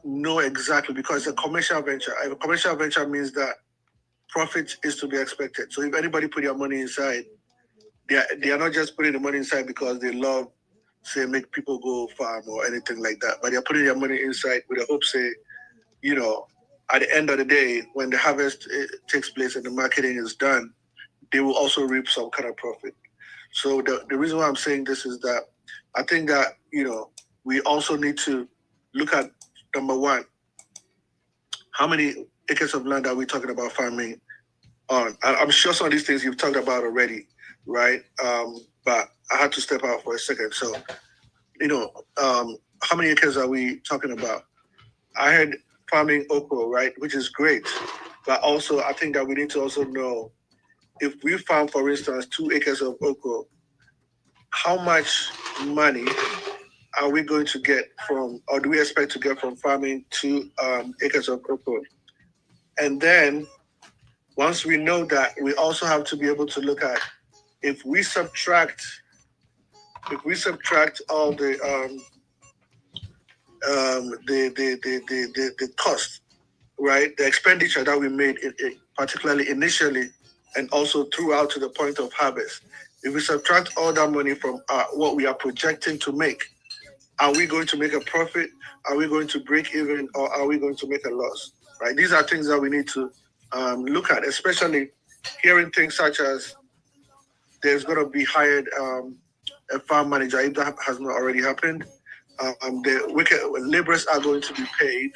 know exactly, because a commercial venture means that profit is to be expected. So if anybody put your money inside, they are not just putting the money inside because they love say make people go farm or anything like that. But they're putting their money inside with the hope, say, you know, at the end of the day, when the harvest takes place and the marketing is done, they will also reap some kind of profit. So the reason why I'm saying this is that I think that, you know, we also need to look at, number one, how many acres of land are we talking about farming on? I'm sure some of these things you've talked about already, right? But I had to step out for a second. So, you know, how many acres are we talking about? I heard farming okra, right, which is great. But also, I think that we need to also know, if we farm, for instance, 2 acres of okra, how much money are we going to get from, or do we expect to get from farming 2 acres of okra? And then, once we know that, we also have to be able to look at, if we subtract all the cost, right, the expenditure that we made, particularly initially, and also throughout to the point of harvest. If we subtract all that money from what we are projecting to make, are we going to make a profit? Are we going to break even, or are we going to make a loss? Right? These are things that we need to look at, especially hearing things such as there's going to be hired a farm manager, if that has not already happened. The laborers are going to be paid,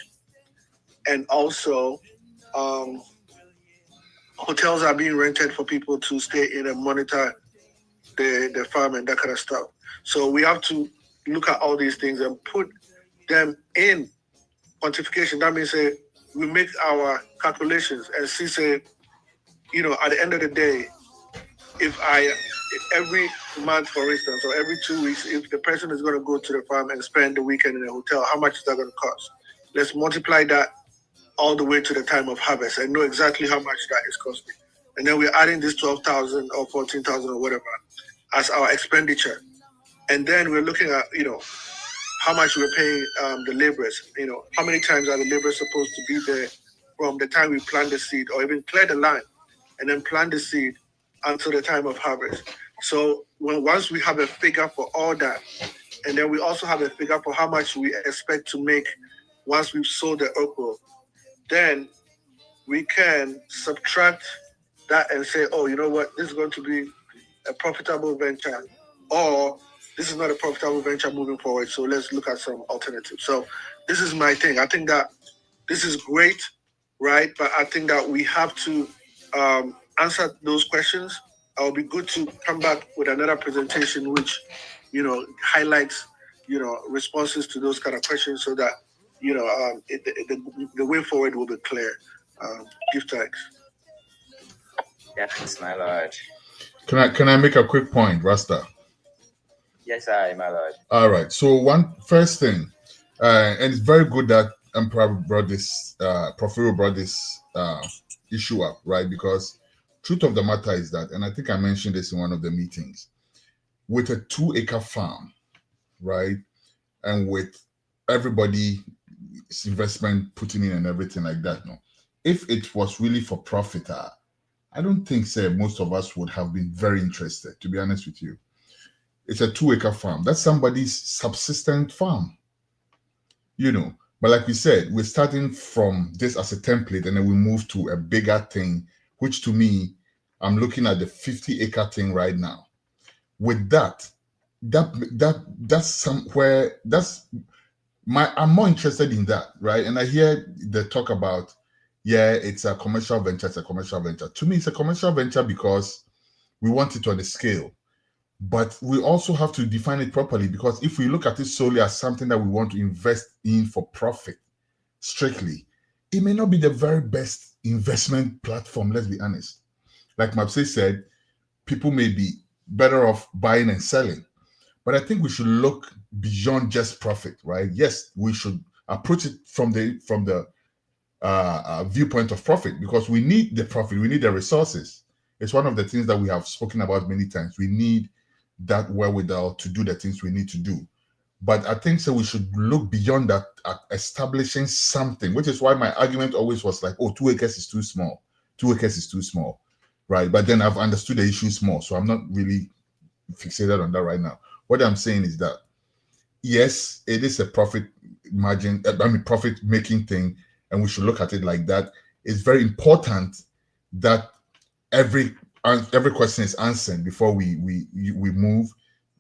and also hotels are being rented for people to stay in and monitor the farm and that kind of stuff. So we have to look at all these things and put them in quantification. That means we make our calculations and see, say, you know, at the end of the day, if every month, for instance, or every 2 weeks, if the person is going to go to the farm and spend the weekend in a hotel, how much is that going to cost? Let's multiply that all the way to the time of harvest and know exactly how much that is costing. And then we're adding this 12,000 or 14,000 or whatever as our expenditure. And then we're looking at, you know, how much we're paying the laborers. You know, how many times are the laborers supposed to be there from the time we plant the seed, or even clear the land and then plant the seed until the time of harvest. So once we have a figure for all that, and then we also have a figure for how much we expect to make once we've sold the okra, then we can subtract that and say, oh, you know what, this is going to be a profitable venture, or this is not a profitable venture moving forward, so let's look at some alternatives. So this is my thing. I think that this is great, right? But I think that we have to answer those questions. It'll be good to come back with another presentation which, you know, highlights, you know, responses to those kind of questions, so that, you know, the way forward will be clear. Give thanks. Yes, my lord. Can I make a quick point, Rasta? Yes, my lord. All right. So first thing, and it's very good that Emperor brought this, Professor brought this issue up, right? Because truth of the matter is that, and I think I mentioned this in one of the meetings, with a 2-acre farm, right, and with everybody's investment putting in and everything like that, no, if it was really for profit, I don't think, say, most of us would have been very interested, to be honest with you. It's a 2-acre farm. That's somebody's subsistent farm, you know. But like we said, we're starting from this as a template, and then we move to a bigger thing, which to me, I'm looking at the 50-acre thing right now. With that's somewhere, I'm more interested in that, right? And I hear the talk about, yeah, it's a commercial venture, it's a commercial venture. To me, it's a commercial venture because we want it on a scale. But we also have to define it properly, because if we look at it solely as something that we want to invest in for profit, strictly, it may not be the very best investment platform, let's be honest. Like Mapse said, people may be better off buying and selling. But I think we should look beyond just profit, right? Yes, we should approach it from the viewpoint of profit, because we need the profit, we need the resources. It's one of the things that we have spoken about many times. We need that wherewithal to do the things we need to do. But I think so we should look beyond that at establishing something, which is why my argument always was like, oh, 2 acres is too small. 2 acres is too small, right? But then I've understood the issue is small, so I'm not really fixated on that right now. What I'm saying is that yes, it is a profit margin, profit making thing, and we should look at it like that. It's very important that every question is answered before we move.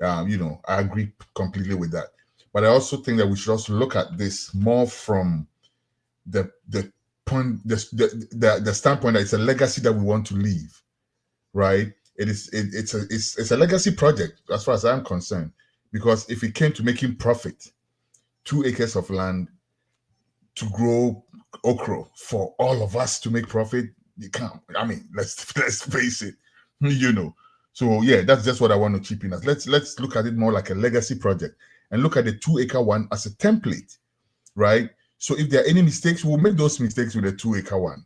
I agree completely with that. But I also think that we should also look at this more from the point, the standpoint that it's a legacy that we want to leave, right? It's a legacy project as far as I'm concerned, because if it came to making profit, 2 acres of land to grow okra for all of us to make profit, you can't. I mean, let's face it, So yeah, that's just what I want to chip in as. Let's look at it more like a legacy project and look at the 2-acre one as a template, right? So if there are any mistakes, we'll make those mistakes with the 2-acre one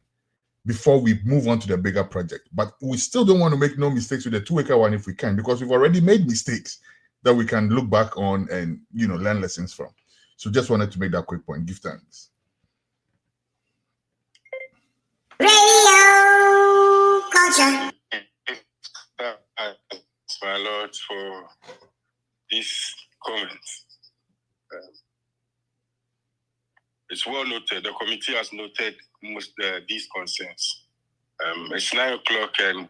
before we move on to the bigger project. But we still don't want to make no mistakes with the 2-acre one if we can, because we've already made mistakes that we can look back on and learn lessons from. So just wanted to make that quick point. Give thanks. Radio culture. Thanks, my Lord, for these comments. It's well noted. The committee has noted most these concerns. It's 9 o'clock and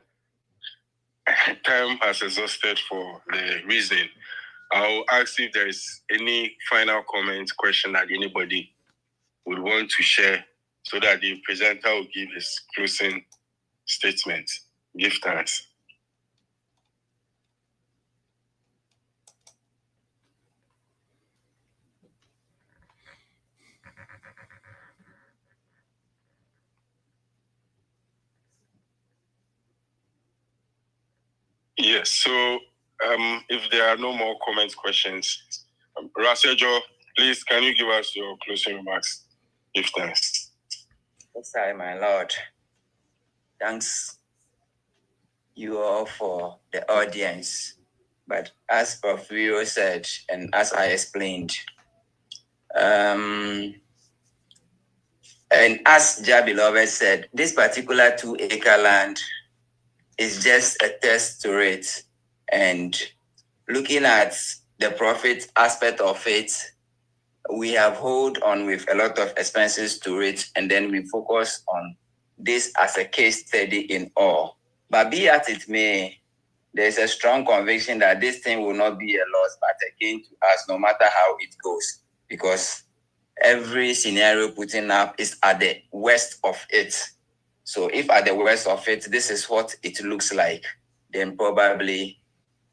time has exhausted for the reason. I'll ask if there is any final comment, question that anybody would want to share, so that the presenter will give his closing statement. Give thanks. Yes, so if there are no more comments, questions, Ras Edjor, please, can you give us your closing remarks? Give thanks. Yes, my Lord. Thanks you all for the audience. But as Prof. Rio said, and as I explained, and as Jah Beloved said, this particular 2-acre land is just a test to it. And looking at the profit aspect of it, we have hold on with a lot of expenses to it, and then we focus on this as a case study in all. But be as it may, there's a strong conviction that this thing will not be a loss, but a gain to us, no matter how it goes, because every scenario putting up is at the worst of it. So if at the worst of it, this is what it looks like, then probably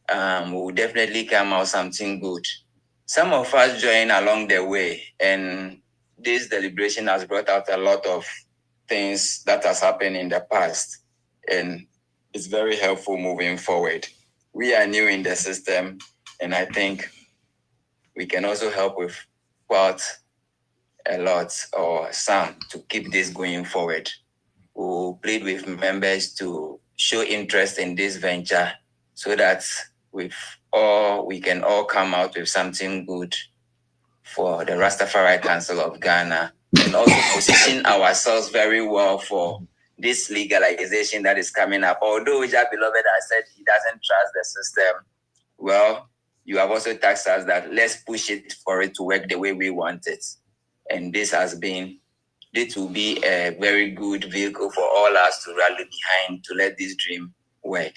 we'll definitely come out something good. Some of us join along the way, and this deliberation has brought out a lot of things that has happened in the past, and it's very helpful moving forward. We are new in the system, and I think we can also help with quite a lot or some to keep this going forward. We'll plead with members to show interest in this venture so that we can all come out with something good for the Rastafari Council of Ghana, and also position ourselves very well for this legalization that is coming up. Although Jah Beloved has said he doesn't trust the system, well, you have also tasked us that let's push it for it to work the way we want it. And this will be a very good vehicle for all us to rally behind to let this dream work.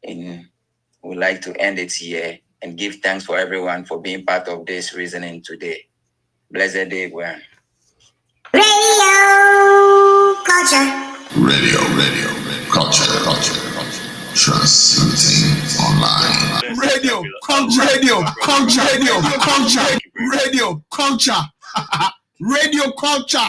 And we'd like to end it here and give thanks for everyone for being part of this reasoning today. Blessed day, Gwen. Radio culture. Transmitting online. Radio culture. Radio culture.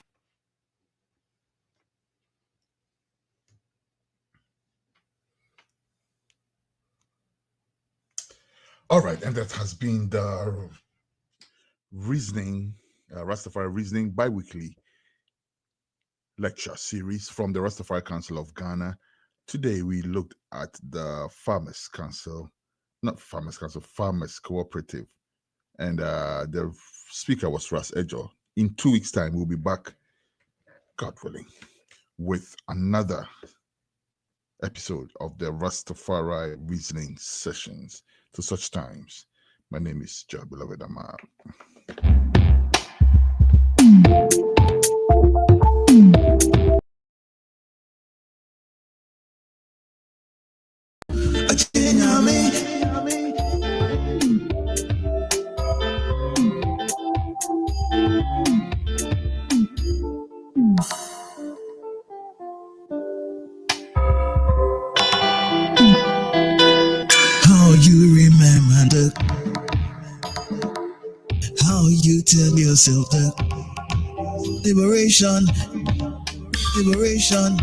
All right, and that has been the reasoning, Rastafari Reasoning bi-weekly lecture series from the Rastafari Council of Ghana. Today we looked at the Farmers Co-operative, and the speaker was Ras Edjor. In 2 weeks' time, we'll be back, God willing, with another episode of the Rastafari Reasoning sessions. To such times, My name is Jah Beloved Amar. How you remember how you tell yourself that liberation, liberation,